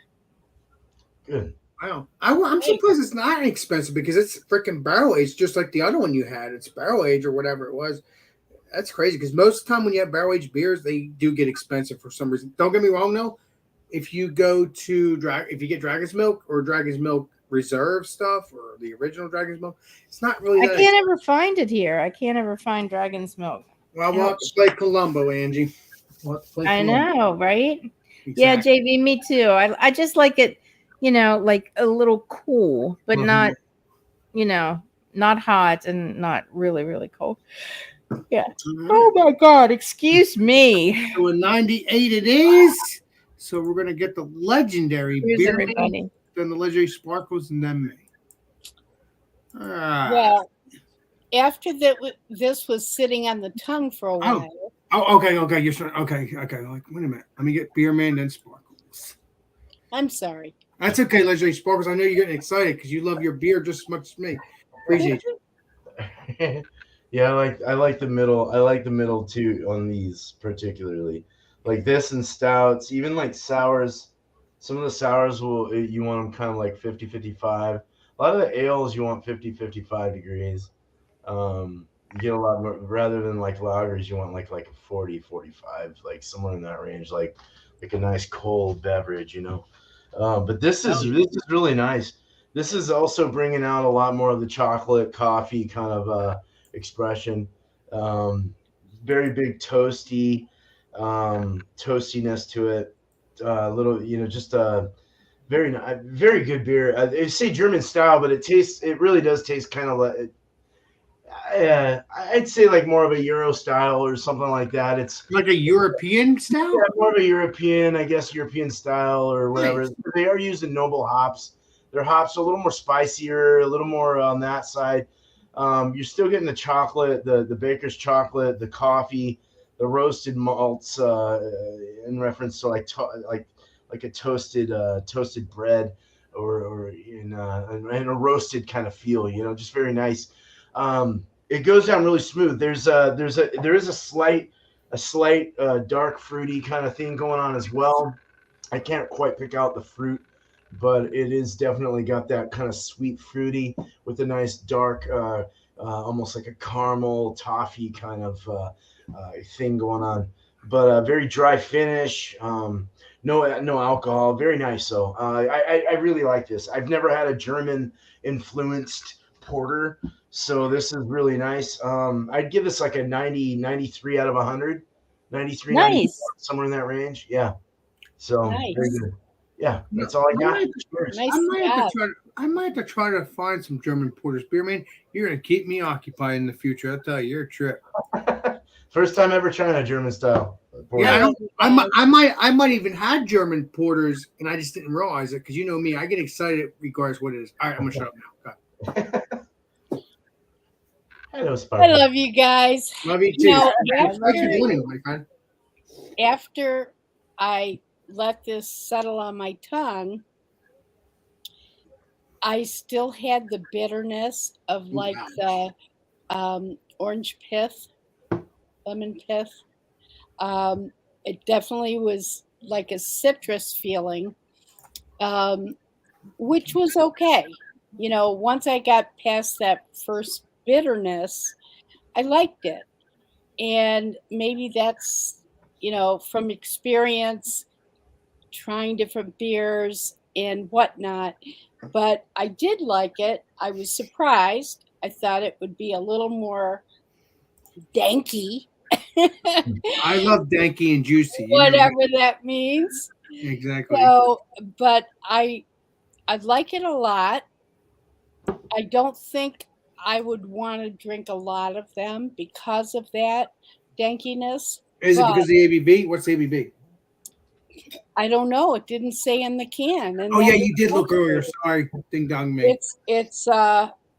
Speaker 3: Good.
Speaker 1: Wow. I'm surprised it's not expensive because it's freaking barrel aged, just like the other one you had. It's barrel aged or whatever it was. That's crazy because most of the time when you have barrel aged beers, they do get expensive for some reason. Don't get me wrong, though. If you go to if you get Dragon's Milk or Dragon's Milk Reserve stuff or the original Dragon's Milk, it's not really.
Speaker 2: I can't ever find it here. I can't ever find Dragon's Milk.
Speaker 1: Well, we'll have to play Columbo, Angie.
Speaker 2: I know, right? Exactly. Yeah, JV, me too. I just like it, like a little cool, but not, not hot and not really, really cold. Yeah. Oh my God! Excuse me.
Speaker 1: So a 98 it is. So we're gonna get the legendary beer, then the legendary sparkles, and then me.
Speaker 4: Well, after this was sitting on the tongue for a while.
Speaker 1: Oh, okay. You're sorry. Okay. Like, wait a minute. Let me get beer man, then sparkles.
Speaker 4: I'm sorry.
Speaker 1: That's okay, legendary sparkles. I know you're getting excited because you love your beer just as much as me. Appreciate you.
Speaker 3: Yeah, I like the middle. I like the middle too on these particularly. Like this and stouts, even like sours. Some of the sours you want them kind of like 50-55. A lot of the ales you want 50-55 degrees. You get a lot more rather than like lagers. You want like a 40-45, like somewhere in that range, like a nice cold beverage, But this is really nice. This is also bringing out a lot more of the chocolate coffee kind of expression. Very big toastiness to it. Little, just a very good beer. They say German style, but it really does taste kind of like. I'd say like more of a Euro style or something like that. It's
Speaker 1: like a European style?
Speaker 3: Yeah, more of a European style or whatever. Nice. They are using noble hops Their hops are a little more spicier, a little more on that side. You're still getting the chocolate, the baker's chocolate, the coffee, the roasted malts, in reference to like a toasted bread or in a roasted kind of feel. Just very nice. It goes down really smooth. There is a slight dark fruity kind of thing going on as well. I can't quite pick out the fruit, but it is definitely got that kind of sweet fruity with a nice dark, almost like a caramel toffee kind of thing going on. But very dry finish. No alcohol. Very nice. So I really like this. I've never had a German influenced porter, so this is really nice. I'd give this like a 90, 93 out of 100. 93, 94,
Speaker 2: Nice.
Speaker 3: somewhere in that range. Yeah. So
Speaker 4: Nice.
Speaker 3: very good. Yeah, that's all I got. Cheers.
Speaker 4: Nice
Speaker 1: I might have to try to find some German porters beer, man. You're gonna keep me occupied in the future. I'll tell you, you're a trip.
Speaker 3: First time ever trying a German style porter.
Speaker 1: Yeah, I might even had German porters, and I just didn't realize it because you know me, I get excited regardless what it is. All right, I'm gonna shut up now. Okay.
Speaker 3: Hello,
Speaker 4: I
Speaker 3: Sparkle.
Speaker 4: love you guys.
Speaker 1: Love you too.
Speaker 4: You know,
Speaker 1: Thanks for joining, my friend.
Speaker 4: After I let this settle on my tongue, I still had the bitterness of like the orange pith, lemon pith. It definitely was like a citrus feeling, which was okay. Once I got past that first bitterness, I liked it. And maybe that's, from experience, trying different beers and whatnot. But I did like it. I was surprised. I thought it would be a little more danky.
Speaker 1: I love danky and juicy.
Speaker 4: Whatever that means.
Speaker 1: Exactly.
Speaker 4: So, but I like it a lot. I don't think I would want to drink a lot of them because of that dankiness.
Speaker 1: Is it because of the ABV? What's the ABV?
Speaker 4: I don't know. It didn't say in the can. And
Speaker 1: Oh yeah, you did look earlier. Sorry, ding dong me.
Speaker 4: It's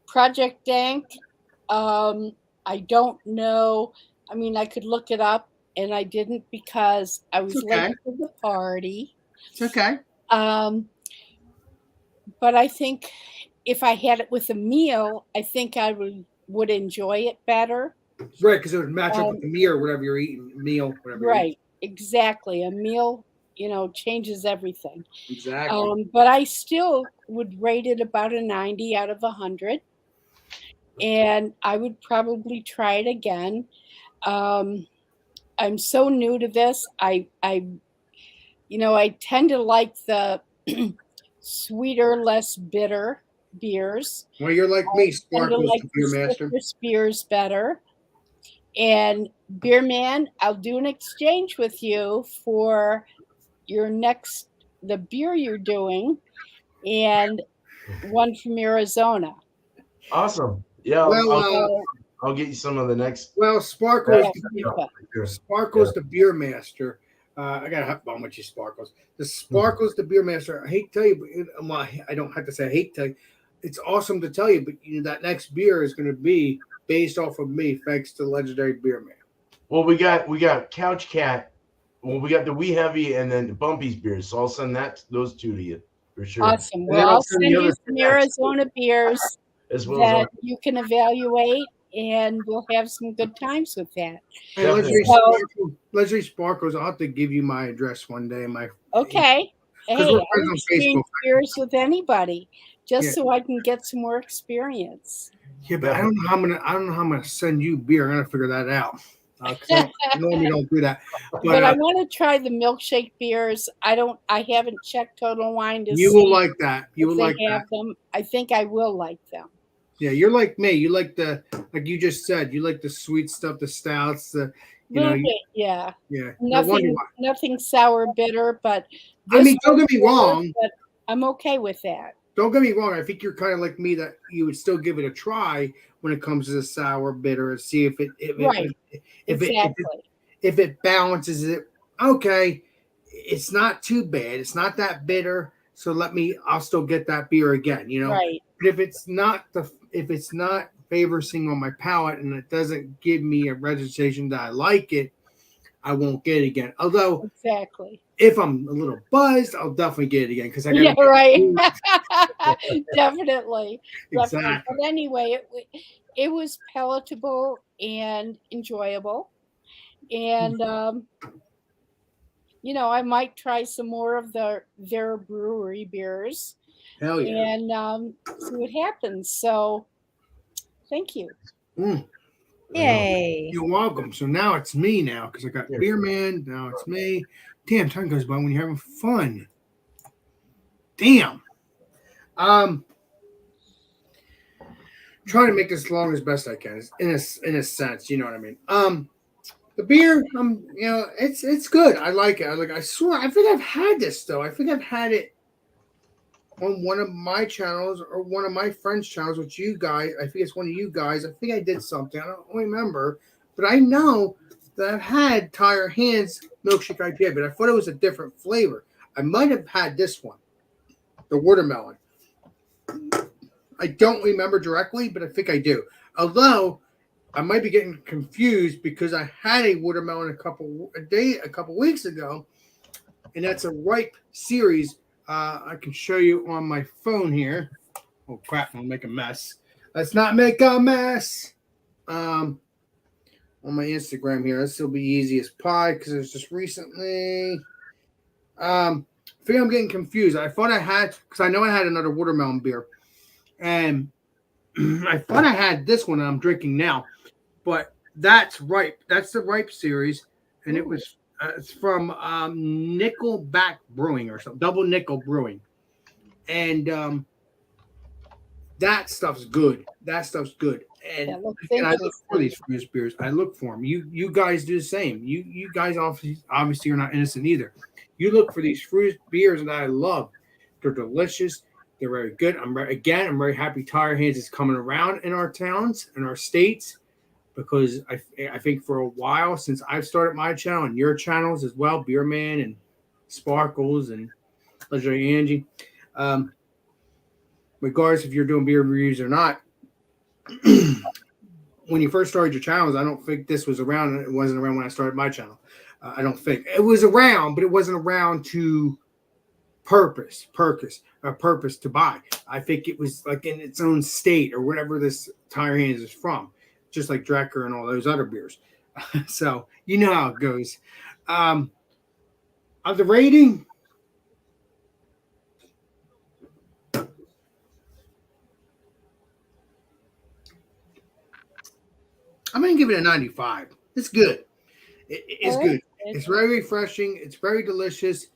Speaker 4: Project Dank. I don't know. I mean, I could look it up, and I didn't because I was late to the party.
Speaker 1: It's okay.
Speaker 4: But I think if I had it with a meal, I think I would enjoy it better.
Speaker 1: Right, because it would match up with the meal or whatever you're eating. Meal, whatever.
Speaker 4: Right, exactly. A meal, changes everything.
Speaker 1: Exactly.
Speaker 4: But I still would rate it about a 90 out of 100. And I would probably try it again. I'm so new to this. I tend to like the sweeter, less bitter beers.
Speaker 1: Well, you're like me, Sparkles,
Speaker 4: like
Speaker 1: the beer master.
Speaker 4: Citrus beers better. And Beer Man, I'll do an exchange with you for the beer you're doing, and one from Arizona.
Speaker 3: Awesome. Yeah,
Speaker 1: Well,
Speaker 3: I'll get you some of the next.
Speaker 1: well, Sparkles,
Speaker 3: Yeah.
Speaker 1: Sparkles, the beer master. I got a bum with you, Sparkles. The Sparkles, the beer master. I hate to tell you, but well, I don't have to say I hate to tell you. It's awesome to tell you, but that next beer is going to be based off of me, thanks to legendary beer man.
Speaker 3: Well, we got Couch Cat. Well, we got the Wee Heavy and then Bumpy's beers. So I'll send those two to you for sure.
Speaker 4: Awesome. Well, I'll send you some Arizona beers
Speaker 3: as well
Speaker 4: that you can evaluate, and we'll have some good times with that.
Speaker 1: Hey, Legendary Sparkles, I'll have to give you my address one day.
Speaker 4: Okay. Hey,
Speaker 1: we're friends on
Speaker 4: I exchange
Speaker 1: Facebook.
Speaker 4: beers with anybody just so I can get some more experience.
Speaker 1: Yeah, but I don't know how I'm gonna send you beer. I'm gonna figure that out. I normally don't do that.
Speaker 4: But I want to try the milkshake beers. I haven't checked Total Wine to see.
Speaker 1: You will like that. You will like that.
Speaker 4: Them. I think I will like them.
Speaker 1: Yeah, you're like me. You like like you just said, you like the sweet stuff, the stouts,
Speaker 4: yeah.
Speaker 1: Yeah.
Speaker 4: Nothing sour, bitter, but
Speaker 1: I mean, don't get me wrong.
Speaker 4: But I'm okay with that.
Speaker 1: Don't get me wrong. I think you're kind of like me that you would still give it a try when it comes to the sour, bitter, and see if it balances it. Okay, it's not too bad. It's not that bitter. so I'll still get that beer again,
Speaker 4: Right.
Speaker 1: But if it's not favoring on my palate and it doesn't give me a registration that I like it, I won't get it again. Although
Speaker 4: Exactly.
Speaker 1: if I'm a little buzzed, I'll definitely get it again because I got
Speaker 4: Yeah, right. Definitely.
Speaker 1: exactly.
Speaker 4: But anyway, it was palatable and enjoyable. And I might try some more of their brewery beers
Speaker 1: Hell yeah.
Speaker 4: and see what happens. So thank you.
Speaker 2: Yay.
Speaker 1: You're welcome. So now it's me now because I got Beer Man. Now it's me. Damn, time goes by when you're having fun. Damn. Trying to make this long as best I can, in a sense, you know what I mean. The beer, it's good. I like it. I swear, I think I've had this though. I think I've had it on one of my channels or one of my friends' channels with you guys. I think it's one of you guys. I think I did something. I don't remember, but I know that I've had Tire Hands Milkshake IPA, but I thought it was a different flavor. I might have had this one, the watermelon. I don't remember directly, but I think I do. Although I might be getting confused because I had a watermelon a couple weeks ago, and that's a ripe series. I can show you on my phone here. Oh crap! I'll make a mess. Let's not make a mess. On my Instagram here, this will be easy as pie because it was just recently. I think I'm getting confused. I thought I had because I know I had another watermelon beer, and I thought I had this one that I'm drinking now. But that's ripe. That's the ripe series, and it was it's from Nickelback Brewing or something, Double Nickel Brewing, and that stuff's good. That stuff's good, and I look for these beers. I look for them. You guys do the same. You guys obviously are not innocent either. You look for these fruit beers that I love. They're delicious. They're very good. I'm very happy Tire Hands is coming around in our towns, in our states. Because I think for a while since I've started my channel and your channels as well, Beer Man and Sparkles and Legendary Angie, regardless if you're doing beer reviews or not, when you first started your channels, I don't think this was around. It wasn't around when I started my channel. I don't think it was around, but it wasn't around to purpose to buy. I think it was like in its own state or whatever this Tire Hands is from. Just like Drecker and all those other beers. So you know how it goes. Of the rating, I'm going to give it a 95. It's good. It's good. It's very refreshing. It's very delicious.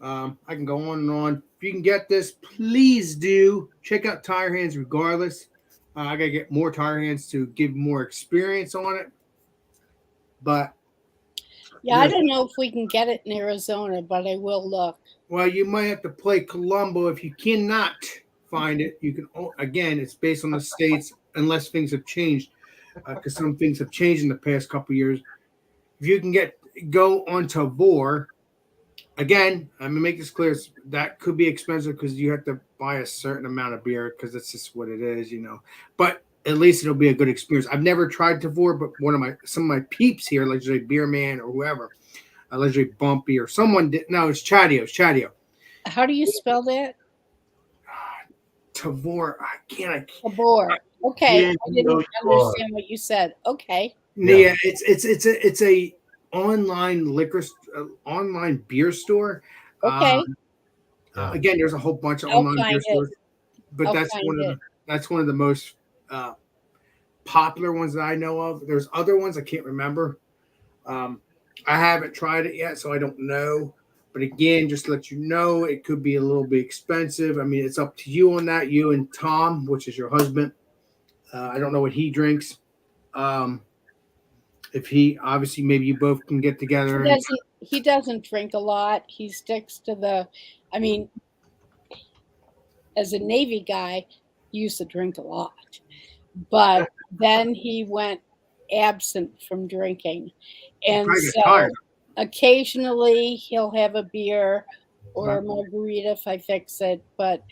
Speaker 1: I can go on and on. If you can get this, please do. Check out Tire Hands regardless. I got to get more Tire Hands to give more experience on it. But
Speaker 4: yeah, I don't know if we can get it in Arizona, but I will look.
Speaker 1: Well, you might have to play Colombo. If you cannot find it, you can. Again, it's based on the states, unless things have changed, because some things have changed in the past couple of years. If you can go on Tavor, again, I'm gonna make this clear. That could be expensive because you have to buy a certain amount of beer because that's just what it is, But at least it'll be a good experience. I've never tried Tavor, but some of my peeps here, like Beer Man or whoever, allegedly Bumpy or someone did. No, it's Chadio. It's Chadio.
Speaker 4: How do you spell that?
Speaker 1: Tavor. I can't.
Speaker 4: Tavor. Okay, I didn't understand what you said. Okay.
Speaker 1: Yeah, it's a online online beer store.
Speaker 4: Okay.
Speaker 1: Again, there's a whole bunch of online beer stores, but that's one of the most popular ones that I know of. There's other ones I can't remember. I haven't tried it yet, so I don't know. But again, just to let you know, it could be a little bit expensive. I mean, it's up to you on that. You and Tom, which is your husband. I don't know what he drinks. If he obviously, maybe you both can get together.
Speaker 4: He doesn't drink a lot. He sticks to as a Navy guy, he used to drink a lot, but then he went absent from drinking, and so occasionally he'll have a beer, or a margarita if I fix it. But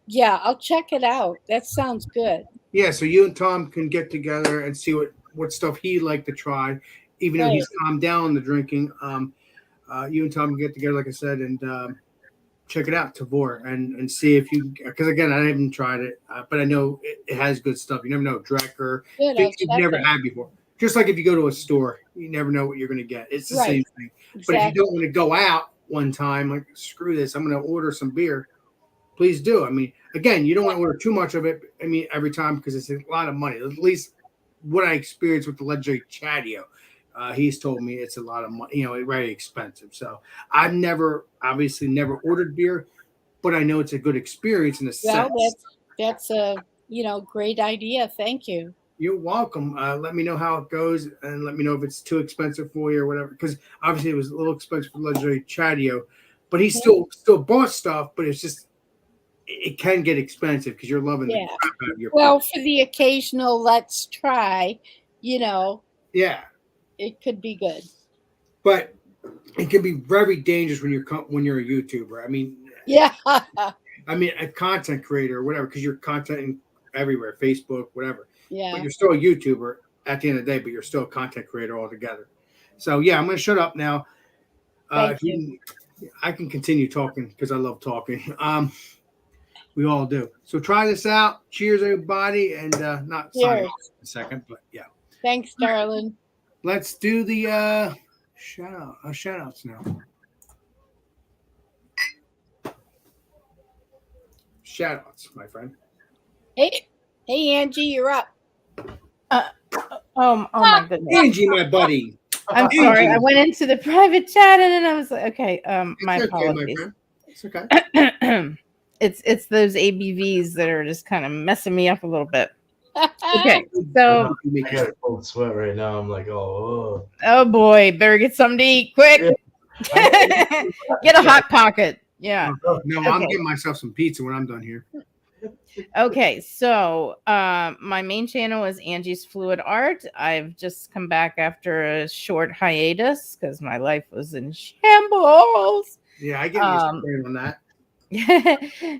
Speaker 4: yeah, I'll check it out. That sounds good.
Speaker 1: Yeah, so you and Tom can get together and see what stuff he'd like to try, even though he's calmed down on the drinking. You and Tom can get together, like I said, and check it out, Tavor, and see if you, because again, I haven't tried it, but I know it has good stuff. You never know, Drecker,
Speaker 4: Good,
Speaker 1: things
Speaker 4: I'll
Speaker 1: you've never
Speaker 4: check it.
Speaker 1: had before. Just like if you go to a store, you never know what you're going to get. It's the same thing. But if you don't want to go out one time, like, screw this, I'm going to order some beer. Please do. I mean, again, you don't want to order too much of it. I mean, every time, because it's a lot of money. At least what I experienced with the legendary Chadio. He's told me it's a lot of money, very expensive. So I've obviously never ordered beer, but I know it's a good experience in a sense.
Speaker 4: That's a great idea. Thank you.
Speaker 1: You're welcome. Let me know how it goes, and let me know if it's too expensive for you or whatever. Because obviously it was a little expensive for legendary Chadio, but he still bought stuff. But it's just it can get expensive because you're loving the crap out of your.
Speaker 4: Well, for the occasional let's try,
Speaker 1: Yeah.
Speaker 4: It could be good,
Speaker 1: but it can be very dangerous when you're a YouTuber. I mean, a content creator or whatever, because you're content everywhere, Facebook, whatever.
Speaker 4: Yeah.
Speaker 1: But you're still a YouTuber at the end of the day, but you're still a content creator altogether. So yeah, I'm going to shut up now.
Speaker 4: Thank you.
Speaker 1: I can continue talking because I love talking. We all do. So try this out. Cheers, everybody, and not sign off in a second, but yeah.
Speaker 4: Thanks, darling.
Speaker 1: Let's do the shout outs now. Shout outs, my friend.
Speaker 4: Hey, Angie, you're up.
Speaker 2: Oh my goodness.
Speaker 1: Angie, my buddy.
Speaker 2: I'm sorry. I went into the private chat and then I was like, okay, my apologies.
Speaker 1: It's okay.
Speaker 2: It's those ABVs that are just kind of messing me up a little bit. Okay, so
Speaker 3: I got a cold sweat right now. I'm like, oh
Speaker 2: boy, better get something to eat quick. Yeah. Get a hot pocket. Yeah.
Speaker 1: No, okay. I'm getting myself some pizza when I'm done here.
Speaker 2: Okay, so my main channel is Angie's Fluid Art. I've just come back after a short hiatus because my life was in shambles.
Speaker 1: Yeah, I get you on that.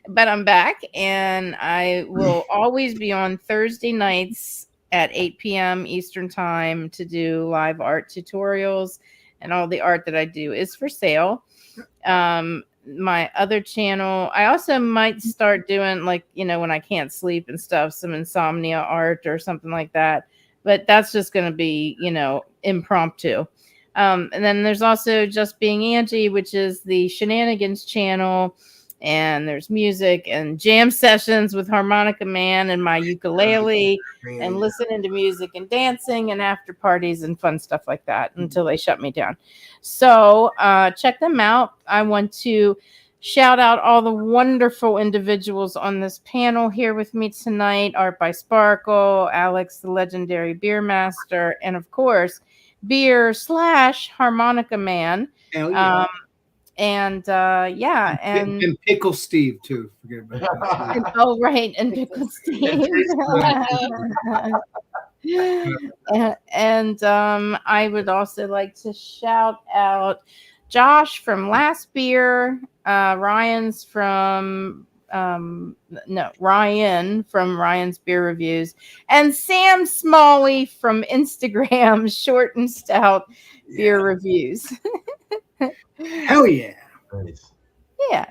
Speaker 2: But I'm back, and I will always be on Thursday nights at 8 p.m. Eastern time to do live art tutorials, and all the art that I do is for sale. My other channel, I also might start doing, like, when I can't sleep and stuff, some insomnia art or something like that, but that's just going to be, impromptu. And then there's also Just Being Angie, which is the shenanigans channel. And there's music and jam sessions with Harmonica Man and my ukulele and listening to music and dancing and after parties and fun stuff like that until they shut me down. So check them out. I want to shout out all the wonderful individuals on this panel here with me tonight. Art by Sparkle, Alex, the legendary beer master, and of course, Beer/Harmonica Man.
Speaker 1: Hell yeah.
Speaker 2: And
Speaker 1: and Pickle Steve too. Forget about that.
Speaker 2: Right, and Pickle Steve. and I would also like to shout out Josh from Last Beer, Ryan from Ryan's Beer Reviews, and Sam Smalley from Instagram Short and Stout Beer Reviews.
Speaker 1: Hell yeah.
Speaker 3: Nice.
Speaker 2: Yeah.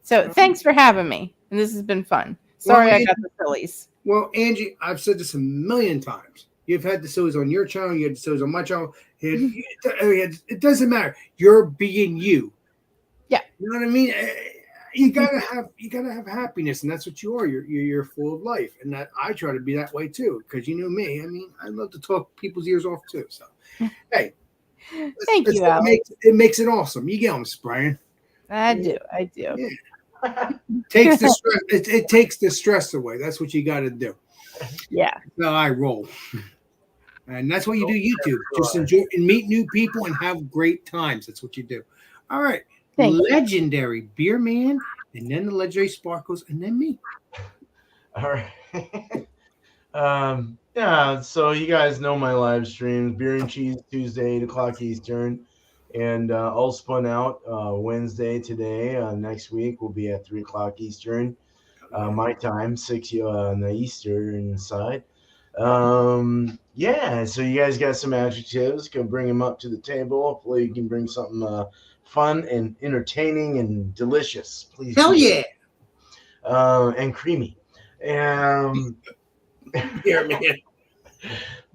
Speaker 2: So thanks for having me. And this has been fun. Sorry, I got the sillies.
Speaker 1: Well, Angie, I've said this a million times. You've had the sillies on your channel. You had the sillies on my channel. It doesn't matter. You're being you.
Speaker 2: Yeah.
Speaker 1: You know what I mean? You gotta have happiness, and that's what you are. You're full of life, and that I try to be that way too. Because you know me. I mean, I love to talk people's ears off too. So, hey.
Speaker 2: Thank you, Alex.
Speaker 1: It makes it awesome. You get them, Brian.
Speaker 2: I do.
Speaker 1: Yeah. Takes the stress. It takes the stress away. That's what you got to do.
Speaker 2: Yeah.
Speaker 1: So I roll, and that's what you do. YouTube, just enjoy and meet new people and have great times. That's what you do. All right, legendary beer man, and then the legendary Sparkles, and then me.
Speaker 3: All right. Yeah, so you guys know my live streams, Beer and Cheese Tuesday, 8 o'clock Eastern. And all spun out Wednesday today. Next week will be at 3 o'clock Eastern, my time, 6 on the Eastern side. Yeah, so you guys got some adjectives. Go bring them up to the table. Hopefully, you can bring something fun and entertaining and delicious. Please.
Speaker 1: Hell yeah.
Speaker 3: And creamy. Yeah,
Speaker 1: man.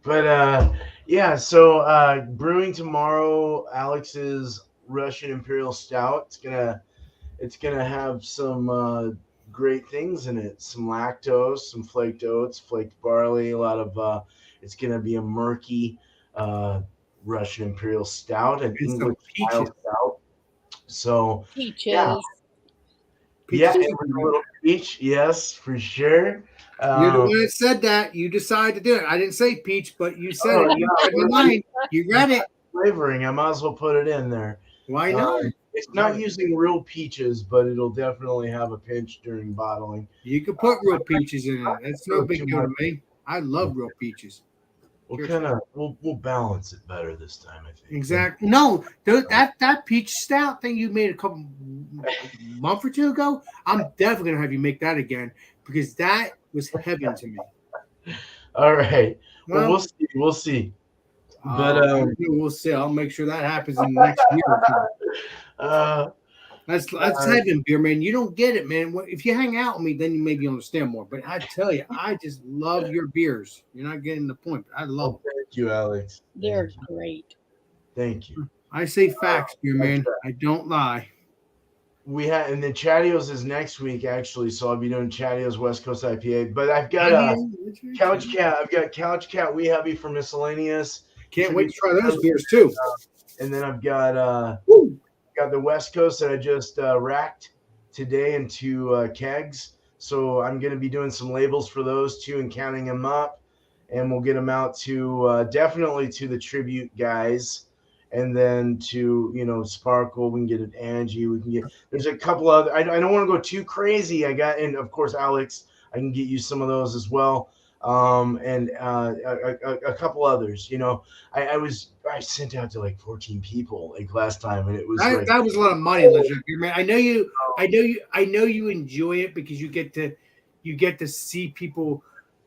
Speaker 3: But yeah, so brewing tomorrow, Alex's Russian Imperial Stout. It's gonna have some great things in it. Some lactose, some flaked oats, flaked barley, a lot of it's gonna be a murky Russian Imperial Stout, an
Speaker 1: And some
Speaker 3: English style
Speaker 1: peaches.
Speaker 3: stout. So
Speaker 4: Peaches.
Speaker 3: yeah.
Speaker 1: Peaches.
Speaker 3: Yeah, and with a little peach, yes, for sure.
Speaker 1: You're the one that said that. You decided to do it. I didn't say peach, but you said it. You read my mind. You read it.
Speaker 3: Flavoring, I might as well put it in there.
Speaker 1: Why not?
Speaker 3: It's not using real peaches, but it'll definitely have a pinch during bottling.
Speaker 1: You can put real peaches in it. It's no big deal to me. I love real peaches.
Speaker 3: We'll balance it better this time, I think.
Speaker 1: Exactly. No, that peach stout thing you made a month or two ago, I'm definitely gonna have you make that again because that was heaven to me.
Speaker 3: All right. Well, we'll see. But
Speaker 1: we'll see. I'll make sure that happens in the next year or two. That's heaven, beer man. You don't get it, man. If you hang out with me, then you maybe understand more. But I tell you, I just love your beers. You're not getting the point. But I love them.
Speaker 3: Thank you, Alex.
Speaker 4: They're great.
Speaker 3: Thank you.
Speaker 1: I say facts, beer man. I don't lie.
Speaker 3: And then Chattios is next week actually, so I'll be doing Chattios West Coast IPA. But I've got Couch Cat. I've got Couch Cat Wee Hubby for miscellaneous.
Speaker 1: Can't wait to try those beers too.
Speaker 3: And then I've got the West Coast that I just racked today into kegs. So I'm going to be doing some labels for those two and counting them up, and we'll get them out to definitely to the tribute guys. And then to, Sparkle, we can get it Angie. We can get, there's a couple other, I don't want to go too crazy. And of course, Alex, I can get you some of those as well. And a couple others, I sent out to like 14 people like last time. And it was
Speaker 1: that was a lot of money, man. I know you enjoy it because you get to see people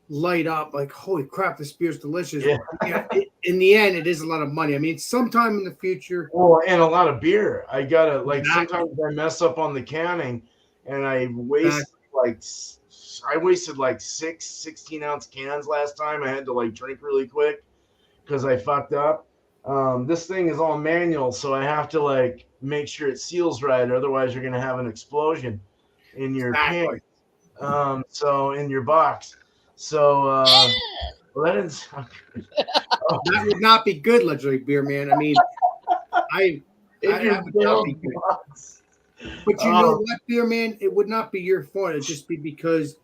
Speaker 1: light up like, holy crap, this beer's delicious. Yeah. In the end, it is a lot of money. I mean, sometime in the future.
Speaker 3: Well, and a lot of beer. I gotta sometimes I mess up on the counting and I wasted like 16-ounce cans last time. I had to drink really quick because I fucked up. This thing is all manual, so I have to make sure it seals right. Otherwise you're gonna have an explosion in your can. So in your box. So that didn't sound good.
Speaker 1: That would not be good, legendary beer man. I mean, I would not be good. But you know what, beer man? It would not be your fault. It'd just be because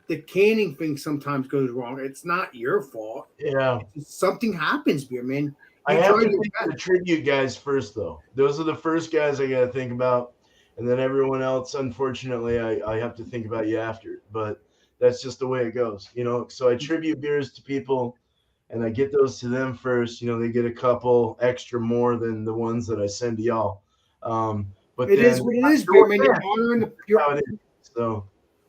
Speaker 1: the canning thing sometimes goes wrong. It's not your fault.
Speaker 3: Yeah.
Speaker 1: Something happens, beer man.
Speaker 3: I have to think of the tribute guys first, though. Those are the first guys I got to think about. And then everyone else, unfortunately, I have to think about you after. But that's just the way it goes, So I tribute beers to people, and I get those to them first. They get a couple extra more than the ones that I send to y'all. But
Speaker 1: it is what it is, beer man. You're honoring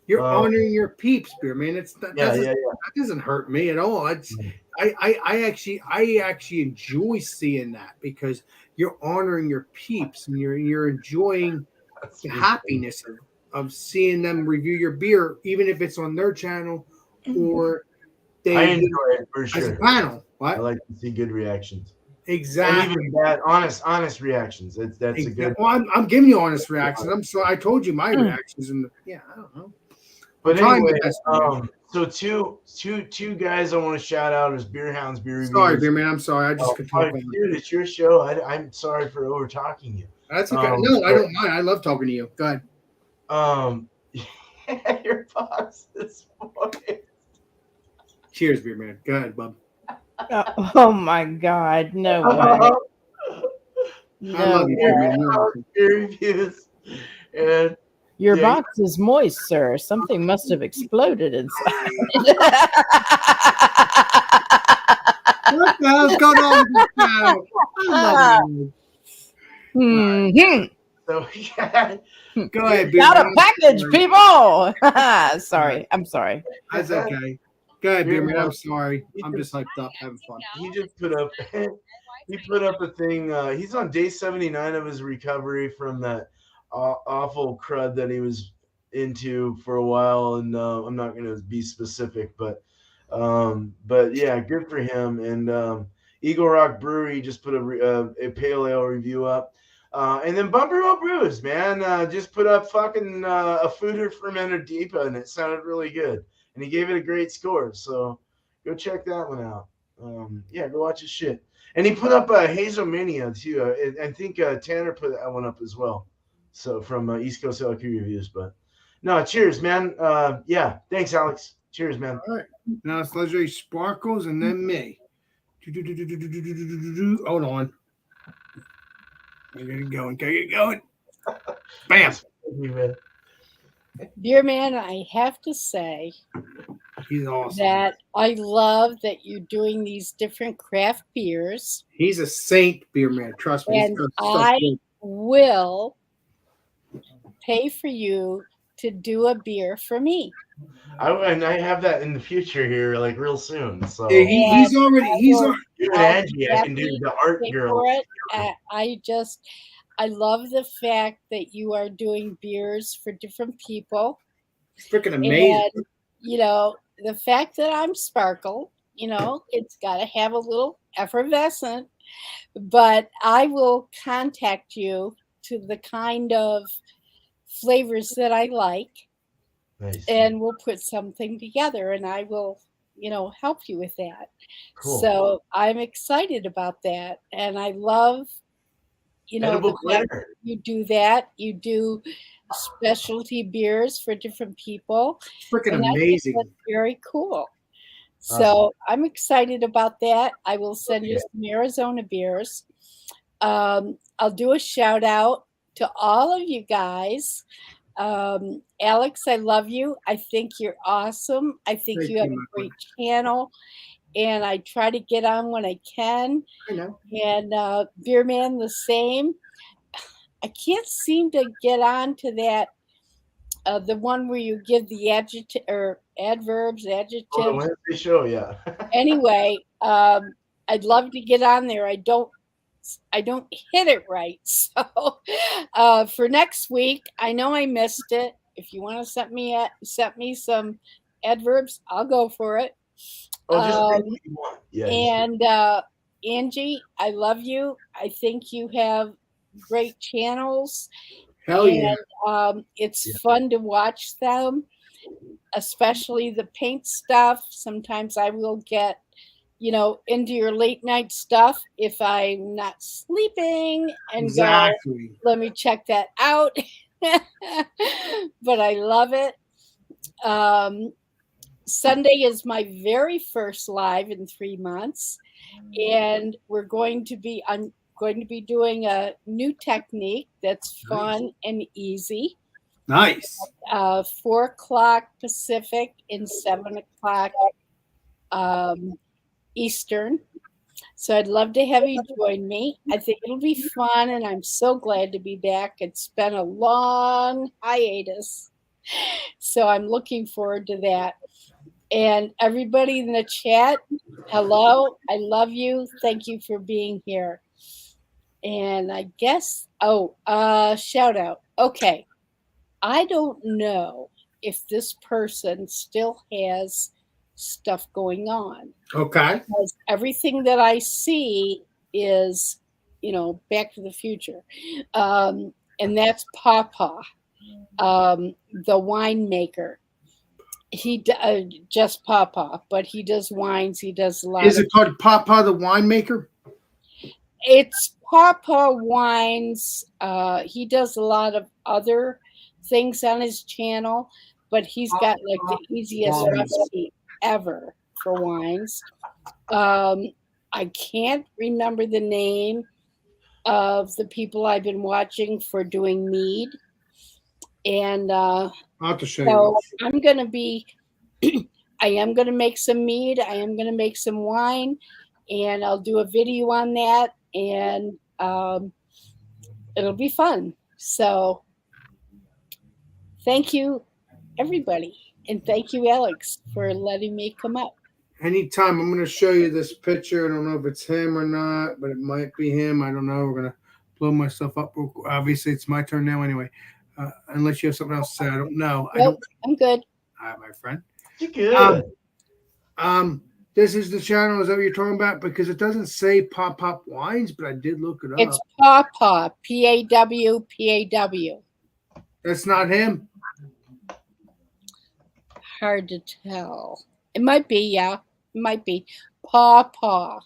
Speaker 1: you're honoring your peeps, beer man. That doesn't hurt me at all. I actually enjoy seeing that because you're honoring your peeps and you're enjoying the happiness of seeing them review your beer, even if it's on their channel or
Speaker 3: I enjoy it for sure.
Speaker 1: As a panel. What?
Speaker 3: I like to see good reactions.
Speaker 1: Exactly.
Speaker 3: And even bad, honest reactions. That's a good.
Speaker 1: Well, I'm giving you honest reactions. I'm sorry. I told you my reactions, and I don't know.
Speaker 3: But anyway, so two guys I want to shout out as Beer Hounds Beer Reviews.
Speaker 1: Sorry, beer man. I'm sorry. I just could talk.
Speaker 3: Dude, it's your show. I'm sorry for over talking you.
Speaker 1: That's okay. No, I don't mind. I love talking to you. Go ahead.
Speaker 3: Your box this morning.
Speaker 1: Cheers, beer man. Go ahead, bub.
Speaker 2: Oh my God! No way.
Speaker 1: No. I love you, beer man.
Speaker 3: Beer reviews. And
Speaker 2: your box is moist, sir. Something must have exploded inside.
Speaker 1: What the hell's going on with this channel? I love you.
Speaker 2: Mhm.
Speaker 3: So yeah,
Speaker 1: Go ahead, Beer
Speaker 2: Got a
Speaker 1: Man.
Speaker 2: package,
Speaker 1: Sorry.
Speaker 2: people. Sorry, I'm sorry.
Speaker 1: That's okay. Go ahead, Beer
Speaker 3: Beer
Speaker 1: Man.
Speaker 3: Man.
Speaker 1: I'm sorry. I'm just hyped up, having fun.
Speaker 3: he just put up he put up a thing. He's on day 79 of his recovery from that awful crud that he was into for a while, and I'm not going to be specific, but yeah, good for him. And Eagle Rock Brewery just put a pale ale review up. And then Bumper Hill Brews, man, just put up fucking a Fooder Fermented Deepa, and it sounded really good. And he gave it a great score. So go check that one out. Yeah, go watch his shit. And he put up Hazelmania too. I think Tanner put that one up as well. So from East Coast LQ Reviews. But no, cheers, man. Yeah, thanks, Alex. Cheers, man.
Speaker 1: All right. Now it's Legendary Sparkles and then me. Hold on. Get it going. Get it going. Bam.
Speaker 3: You, man.
Speaker 4: Dear man, I have to say
Speaker 1: He's awesome.
Speaker 4: that I love that you're doing these different craft beers,
Speaker 1: He's a saint, Beer Man. Trust me.
Speaker 4: and I will pay for you to do a beer for me.
Speaker 3: And I have that in the future here, like real soon. So
Speaker 1: He's already. He's
Speaker 4: will-
Speaker 1: on.
Speaker 3: you and
Speaker 4: I'll
Speaker 3: Angie, I can do
Speaker 4: happy
Speaker 3: the art
Speaker 4: Pay
Speaker 3: girl.
Speaker 4: for it. I love the fact that you are doing beers for different people.
Speaker 1: Freaking amazing.
Speaker 4: And, you know, the fact that I'm Sparkle, you know, it's got to have a little effervescent, but I will contact you to the kind of flavors that I like,
Speaker 3: Nice.
Speaker 4: and we'll put something together, and I will, you know, help you with that.
Speaker 3: Cool.
Speaker 4: So I'm excited about that. And I love, you know,
Speaker 3: Edible
Speaker 4: the fact
Speaker 3: glitter.
Speaker 4: you do that. You do specialty beers for different people.
Speaker 1: Freaking
Speaker 4: And I think
Speaker 1: amazing.
Speaker 4: that's very cool. So I'm excited about that. I will send you some Arizona beers. I'll do a shout out to all of you guys. Alex, I love you. I think you're awesome. I think
Speaker 1: Thank
Speaker 4: you have
Speaker 1: you,
Speaker 4: a
Speaker 1: my
Speaker 4: great channel, and I try to get on when I can.
Speaker 1: I know.
Speaker 4: And Beer Man, the same. I can't seem to get on to that. The one where you give the adjective or adverbs, adjectives.
Speaker 3: Oh, the Wednesday show, yeah.
Speaker 4: Anyway, I'd love to get on there. I don't hit it right. So for next week, I know I missed it. If you want to set me some adverbs, I'll go for it.
Speaker 3: Oh, just pick what you want. Yeah.
Speaker 4: And Angie, I love you. I think you have great channels.
Speaker 1: Hell yeah.
Speaker 4: And it's fun to watch them, especially the paint stuff. Sometimes I will get, you know, into your late night stuff if I'm not sleeping and
Speaker 1: Exactly.
Speaker 4: go, let me check that out. But I love it. Sunday is my very first live in 3 months, and I'm going to be doing a new technique that's fun and easy.
Speaker 1: Nice.
Speaker 4: 4 o'clock Pacific and 7 o'clock Eastern. So I'd love to have you join me. I think it'll be fun, and I'm so glad to be back. It's been a long hiatus, so I'm looking forward to that. And everybody in the chat, hello, I love you. Thank you for being here. And I guess, shout out. Okay. I don't know if this person still has stuff going on.
Speaker 1: Okay.
Speaker 4: Because everything that I see is, you know, Back to the Future. And that's Papa, the winemaker. He just Papa, but he does wines. He does a lot.
Speaker 1: Is it called Papa the Winemaker?
Speaker 4: It's Papa Wines. He does a lot of other things on his channel, but he's got like the easiest recipe ever for wines. I can't remember the name of the people I've been watching for doing mead. And
Speaker 1: I'll have to show
Speaker 4: so
Speaker 1: you.
Speaker 4: I'm going to be, I am going to make some mead. I am going to make some wine, and I'll do a video on that. And it'll be fun. So thank you, everybody. And thank you, Alex, for letting me come up.
Speaker 1: Anytime. I'm going to show you this picture. I don't know if it's him or not, but it might be him. I don't know. We're going to blow myself up. Obviously, it's my turn now anyway. Unless you have something else to say. I don't know.
Speaker 4: Nope, I'm good.
Speaker 1: My friend.
Speaker 3: You're good.
Speaker 1: This is the channel. Is that what you're talking about? Because it doesn't say Pop Wines, but I did look it up.
Speaker 4: It's Pawpaw, Pawpaw.
Speaker 1: That's not him.
Speaker 4: Hard to tell. It might be, yeah. It might be Pawpaw.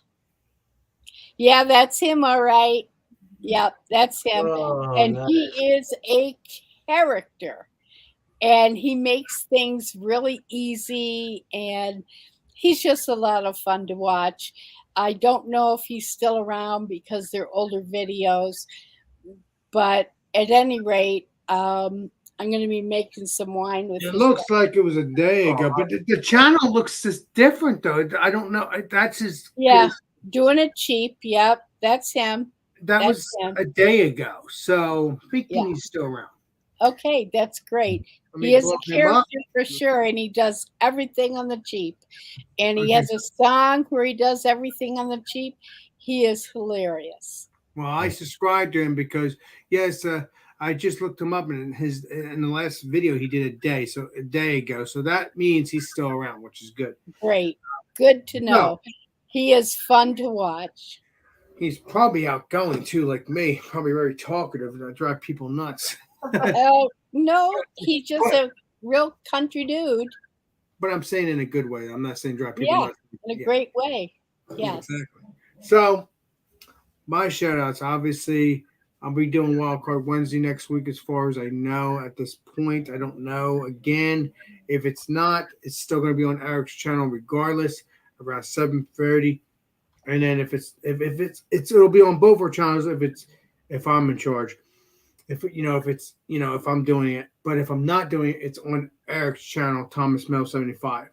Speaker 4: Yeah, that's him, all right. Yep, that's him.
Speaker 3: Oh,
Speaker 4: And
Speaker 3: nice.
Speaker 4: he is a character. And he makes things really easy. And he's just a lot of fun to watch. I don't know if he's still around because they're older videos. But at any rate, I'm going to be making some wine with
Speaker 1: It
Speaker 4: his
Speaker 1: looks like it was a day ago, but the channel looks just different, though. I don't know. That's his.
Speaker 4: Yeah, doing it cheap. Yep, that's him.
Speaker 1: That
Speaker 4: That's
Speaker 1: was
Speaker 4: him.
Speaker 1: a day ago. So, thinking
Speaker 4: Yeah.
Speaker 1: he's still around.
Speaker 4: Okay, that's great.
Speaker 1: Let me
Speaker 4: He is
Speaker 1: blow
Speaker 4: a
Speaker 1: him up.
Speaker 4: character for sure, and he does everything on the cheap. And he
Speaker 1: Okay.
Speaker 4: has a song where he does everything on the cheap. He is hilarious.
Speaker 1: Well, I subscribed to him because, yes, I just looked him up, and in the last video he did a day ago. So that means he's still around, which is good.
Speaker 4: Great. Good to know. He is fun to watch.
Speaker 1: He's probably outgoing too, like me. Probably very talkative, and I drive people nuts.
Speaker 4: No, he's just a real country dude
Speaker 1: But I'm saying in a good way. I'm not saying drive people
Speaker 4: Yeah,
Speaker 1: nuts.
Speaker 4: in a great way. Yes.
Speaker 1: Exactly. So, my shout outs, obviously, I'll be doing Wildcard Wednesday next week, as far as I know at this point. I don't know. Again, if it's not, it's still going to be on Eric's channel regardless, around 7:30. And then if it'll be on both our channels if I'm in charge. If I'm doing it. But if I'm not doing it, it's on Eric's channel, Thomas Mel 75.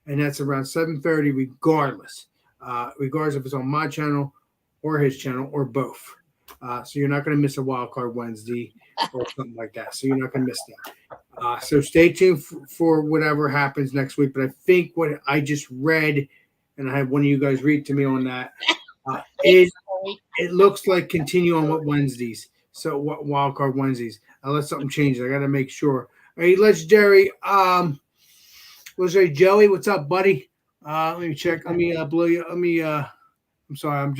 Speaker 1: And that's around 7:30 regardless. Regardless if it's on my channel or his channel or both. So you're not going to miss a Wildcard Wednesday or something like that. So you're not going to miss that. So stay tuned for whatever happens next week. But I think what I just read, and I had one of you guys read to me on that, it looks like continue on with Wednesdays. So what Wildcard Wednesdays. Unless something changes. I got to make sure. Hey, Legendary. Legendary Joey, what's up, buddy? Let me check. Let me blow you. I'm sorry.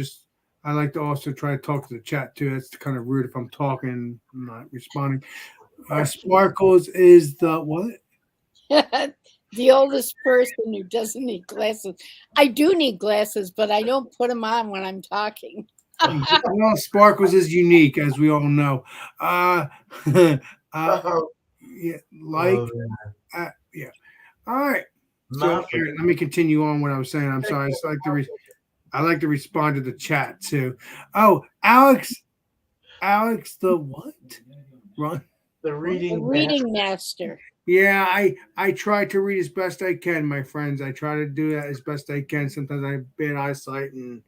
Speaker 1: I like to also try to talk to the chat too. That's kind of rude if I'm talking, I'm not responding. Sparkles is the what?
Speaker 4: The oldest person who doesn't need glasses. I do need glasses, but I don't put them on when I'm talking.
Speaker 1: Well, Sparkles is unique, as we all know. Yeah, yeah. All right. So here, let me continue on what I was saying. I'm sorry. I like to respond to the chat too. Oh, Alex, the what? Run.
Speaker 3: The reading
Speaker 4: master.
Speaker 1: Yeah, I try to read as best I can, my friends. I try to do that as best I can. Sometimes I have bad eyesight, and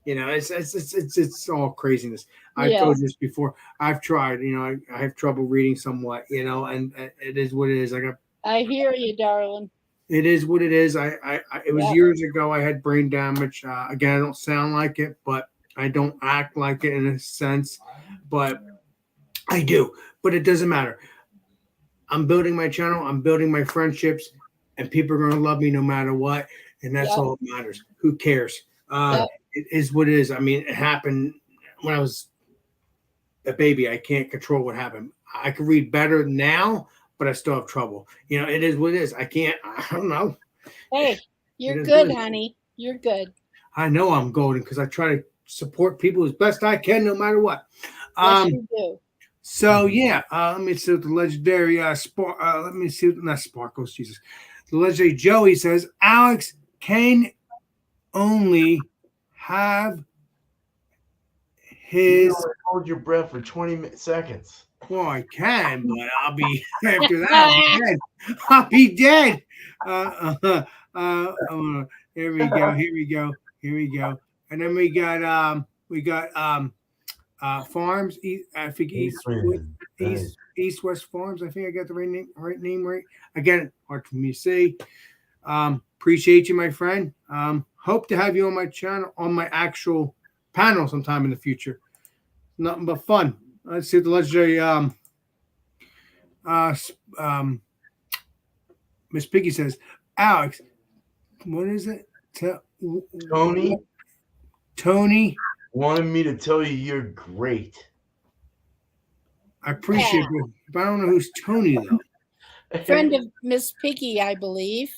Speaker 1: it's all craziness. I've told you this before. I've tried. I have trouble reading somewhat. And it is what it is.
Speaker 4: I hear you, darling.
Speaker 1: It is what it is. It was years ago. I had brain damage. Again, I don't sound like it, but I don't act like it in a sense. But I do. But it doesn't matter. I'm building my channel. I'm building my friendships, and people are going to love me no matter what. And that's all that matters. Who cares? It is what it is. I mean, it happened when I was a baby. I can't control what happened. I can read better now, but I still have trouble. It is what it is. I don't know.
Speaker 4: Hey, you're good, honey. You're good.
Speaker 1: I know I'm golden because I try to support people as best I can, no matter what.
Speaker 4: Yes, you do.
Speaker 1: So yeah, let me see what the legendary let me see what, not Sparkles, Jesus. The legendary Joey says Alex can only have his.
Speaker 3: Hold your breath for 20 seconds.
Speaker 1: Well, I can, but I'll be after that. I'll be dead. Here we go. And then we got Farms. I think
Speaker 3: Nice.
Speaker 1: East West Farms. I think I got the right name right. Again, hard for me to say. Appreciate you, my friend. Hope to have you on my channel, on my actual panel sometime in the future. Nothing but fun. Let's see what the legendary Miss Piggy says. Alex, what is it? Tony
Speaker 3: wanted me to tell you you're great.
Speaker 1: I appreciate it, but I don't know who's Tony though.
Speaker 4: Friend of Miss Piggy, I believe.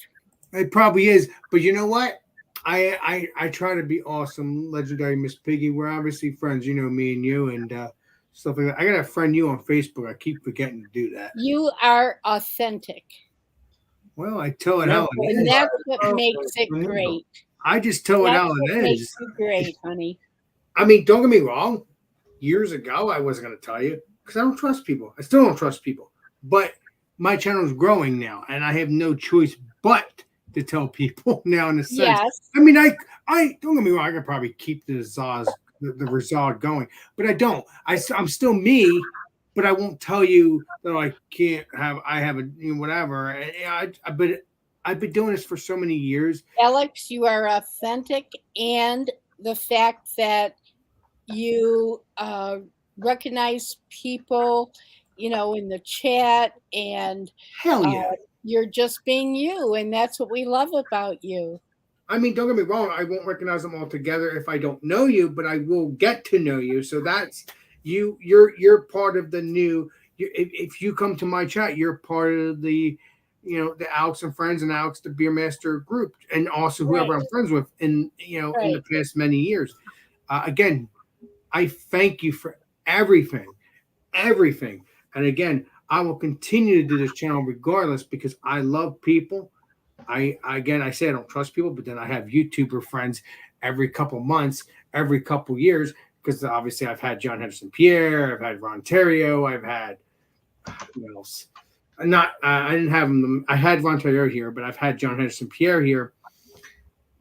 Speaker 1: It probably is, but you know what? I try to be awesome, legendary Miss Piggy. We're obviously friends, you know, me and you, and stuff like that. I gotta friend you on Facebook. I keep forgetting to do that.
Speaker 4: You are authentic.
Speaker 1: Well, I tell it how it is.
Speaker 4: And that's what makes it great.
Speaker 1: I just tell it how it is.
Speaker 4: Makes it great, honey.
Speaker 1: I mean, don't get me wrong. Years ago, I wasn't gonna tell you because I don't trust people. I still don't trust people. But my channel is growing now, and I have no choice but to tell people now in a sense.
Speaker 4: Yes.
Speaker 1: I mean, I don't get me wrong. I could probably keep the Razaz going, but I don't. I'm still me, but I won't tell you that I can't have. I have a whatever. But I've been doing this for so many years.
Speaker 4: Alex, you are authentic, and the fact that you recognize people, you know, in the chat, and
Speaker 1: hell yeah.
Speaker 4: You're just being you, and that's what we love about you.
Speaker 1: I mean, don't get me wrong. I won't recognize them all together if I don't know you, but I will get to know you. So that's you. You're part of the new. If you come to my chat, you're part of the, you know, the Alex and Friends and Alex the Beer Master group, and also whoever I'm friends with in in the past many years. Again, I thank you for everything. And again, I will continue to do this channel regardless because I love people. I say I don't trust people, but then I have YouTuber friends every couple months, every couple years, because obviously I've had John Henderson Pierre, I've had Ron Terrio, I've had who else? I didn't have them. I had Ron Terrio here, but I've had John Henderson Pierre here,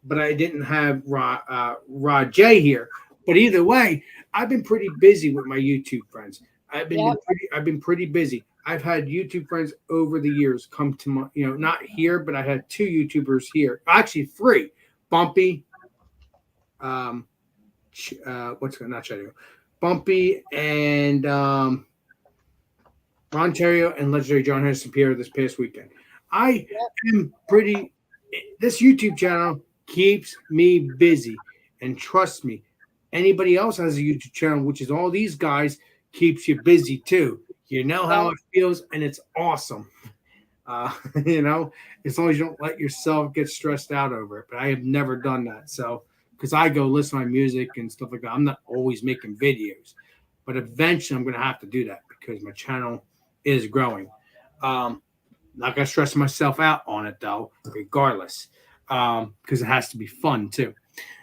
Speaker 1: but I didn't have Rod J here. But either way, I've been pretty busy with my YouTube friends. I've been pretty busy. I've had YouTube friends over the years come to my, not here, but I had 2 YouTubers here. Actually, 3. Bumpy, not Shadow, Bumpy, and Ron Terrio and legendary John Henderson Pierre this past weekend. I am pretty. This YouTube channel keeps me busy, and trust me, anybody else has a YouTube channel, which is all these guys, keeps you busy too. You know how it feels, and it's awesome. As long as you don't let yourself get stressed out over it. But I have never done that. So, because I go listen to my music and stuff like that, I'm not always making videos. But eventually, I'm going to have to do that because my channel is growing. Not going to stress myself out on it, though, regardless, because it has to be fun, too.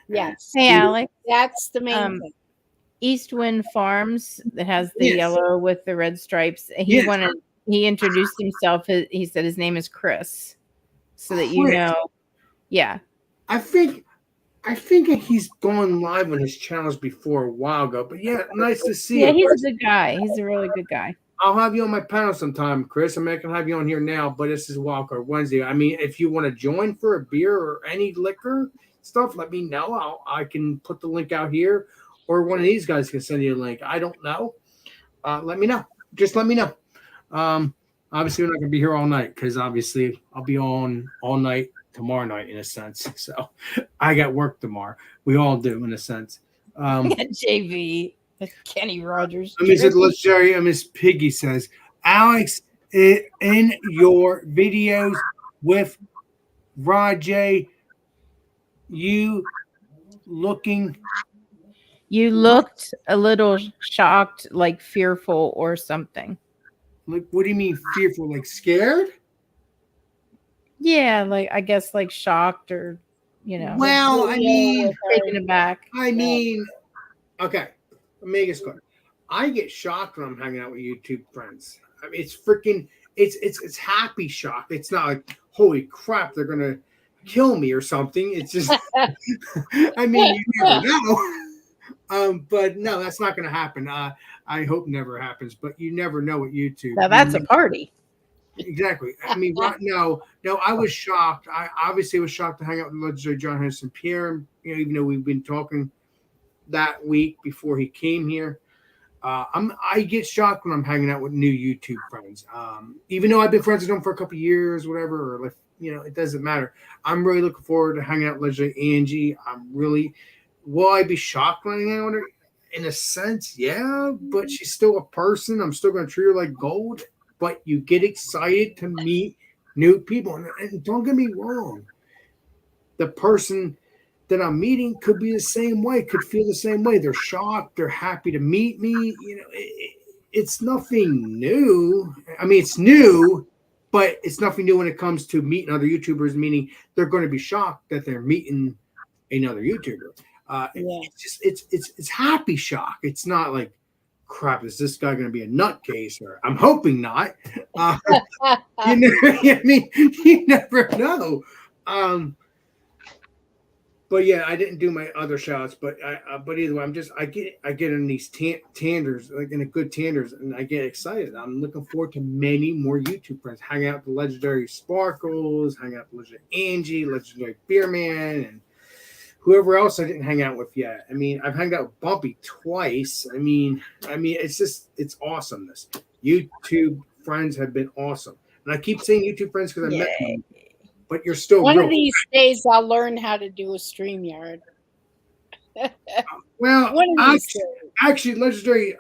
Speaker 4: Yes.
Speaker 2: Hey, Alex.
Speaker 4: That's the main thing.
Speaker 2: East Wind Farms that has the yellow with the red stripes. He introduced himself. He said his name is Chris, so that you know. Yeah,
Speaker 1: I think he's gone live on his channels before a while ago. But yeah, nice to see.
Speaker 2: Yeah, he's a good guy. He's a really good guy.
Speaker 1: I'll have you on my panel sometime, Chris. I can have you on here now, but this is WildCard Wednesday. I mean, if you want to join for a beer or any liquor stuff, let me know. I can put the link out here. Or one of these guys can send you a link. I don't know. Let me know. Just let me know. Obviously, we're not going to be here all night because obviously I'll be on all night tomorrow night in a sense. So I got work tomorrow. We all do in a sense.
Speaker 2: JV, Kenny Rogers.
Speaker 1: Let me say, let's Jerry. Miss Piggy says, Alex, in your videos with Rajay, you
Speaker 2: looked a little shocked, like fearful or something.
Speaker 1: Like, what do you mean fearful? Like scared?
Speaker 2: Yeah, like I guess like shocked or,
Speaker 1: Well, I mean,
Speaker 2: taken aback.
Speaker 1: I mean, okay, let me make this clear. I get shocked when I'm hanging out with YouTube friends. I mean, it's freaking, it's happy shock. It's not like, holy crap, they're gonna kill me or something. It's just, I mean, you never know. But no, that's not going to happen. I hope never happens, but you never know with YouTube.
Speaker 2: Now that's a party.
Speaker 1: Exactly. I mean, no, I was shocked. I obviously was shocked to hang out with legendary John Henderson Pierre, even though we've been talking that week before he came here. I get shocked when I'm hanging out with new YouTube friends. Even though I've been friends with them for a couple of years, whatever, or it doesn't matter. I'm really looking forward to hanging out with legendary Angie. Will I be shocked when I hang out with her? In a sense, yeah, but she's still a person. I'm still going to treat her like gold. But you get excited to meet new people. And don't get me wrong. The person that I'm meeting could be the same way, could feel the same way. They're shocked. They're happy to meet me. It's nothing new. I mean, it's new, but it's nothing new when it comes to meeting other YouTubers, meaning they're going to be shocked that they're meeting another YouTuber. It's happy shock. It's not like, crap, is this guy going to be a nutcase? Or I'm hoping not. You never know. But yeah, I didn't do my other shots. But either way, I get in these tanders, like in a good tanders, and I get excited. I'm looking forward to many more YouTube friends. Hang out with the legendary Sparkles, hang out with legendary Angie, legendary Beerman, and whoever else I didn't hang out with yet. I mean, I've hung out with Bumpy twice. I mean, it's awesomeness. YouTube friends have been awesome. And I keep saying YouTube friends because I met them, but you're still
Speaker 4: One of these days I'll learn how to do a StreamYard.
Speaker 1: Well, actually, legendary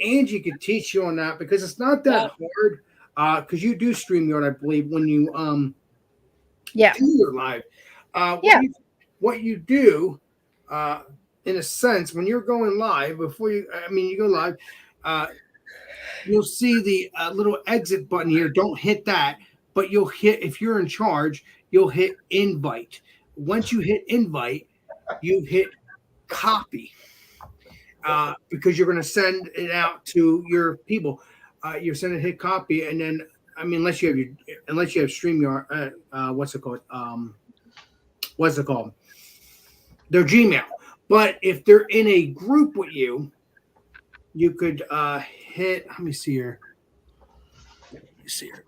Speaker 1: Angie could teach you on that because it's not that hard. Because you do StreamYard, I believe, when you do your live. What you do, in a sense, when you're going live, you go live, you'll see the little exit button here. Don't hit that, but you'll hit, if you're in charge, you'll hit invite. Once you hit invite, you hit copy, because you're going to send it out to your people. You're sending hit copy, and then, unless you have StreamYard, what's it called? Their Gmail. But if they're in a group with you, you could hit. Let me see here.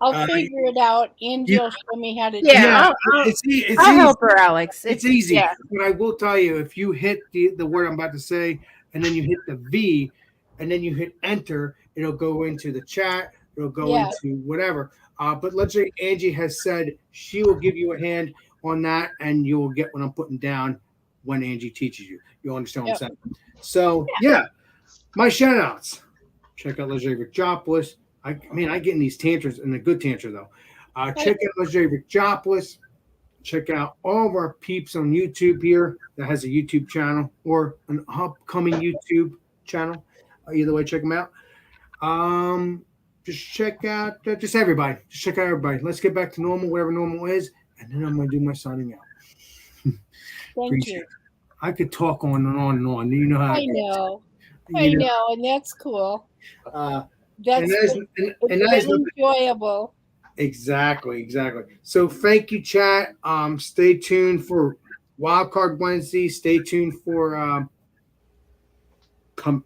Speaker 4: I'll figure it out. Angie will show me how to do
Speaker 2: it. I'll help her, Alex.
Speaker 1: It's easy. Yeah. But I will tell you, if you hit the word I'm about to say, and then you hit the V, and then you hit enter, it'll go into the chat. It'll go into whatever. But let's say Angie has said she will give you a hand on that, and you'll get what I'm putting down when Angie teaches you. You'll understand what I'm saying. So, my shout outs. Check out Legendary Victopolis. I get in these tantrums, and a good tantrum, though. Check out Legendary Victopolis. Check out all of our peeps on YouTube here that has a YouTube channel or an upcoming YouTube channel. Either way, check them out. Just check out everybody. Just check out everybody. Let's get back to normal, whatever normal is, and then I'm going to do my signing out.
Speaker 4: Thank you.
Speaker 1: I could talk on and on and on. You know how
Speaker 4: I know, and that's cool. That's enjoyable.
Speaker 1: Exactly. So thank you, chat. Stay tuned for WildCard Wednesday. Stay tuned for come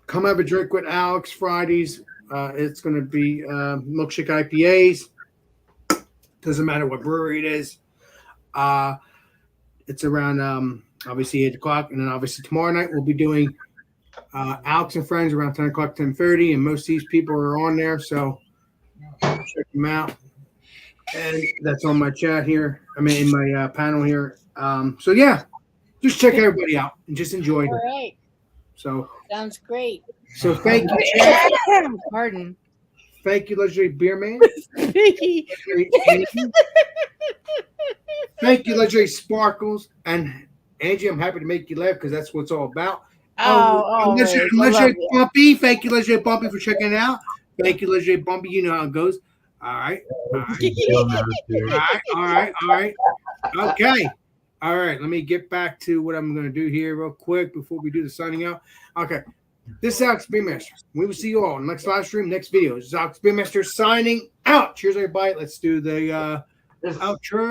Speaker 1: have a drink with Alex Fridays. It's going to be milkshake IPAs. Doesn't matter what brewery it is. It's around obviously 8 o'clock, and then obviously tomorrow night we'll be doing Alex and Friends around 10 o'clock, 10:30, and most of these people are on there, so check them out. And that's on my chat here. In my panel here. So yeah, just check everybody out and just enjoy.
Speaker 4: All right.
Speaker 1: So
Speaker 4: sounds great.
Speaker 1: So thank you.
Speaker 2: Pardon.
Speaker 1: Thank you, Legendary Beerman. Thank you, Legendary Sparkles. And Angie, I'm happy to make you laugh because that's what it's all about. Legendary Bumpy. Thank you, Legendary Bumpy, for checking it out. Thank you, Legendary Bumpy. You know how it goes. All right. Okay. All right. Let me get back to what I'm going to do here real quick before we do the signing out. Okay. This is Alex Beermaster. We will see you all in the next live stream, next video. This is Alex Beermaster signing out. Cheers, everybody. Let's do the outro.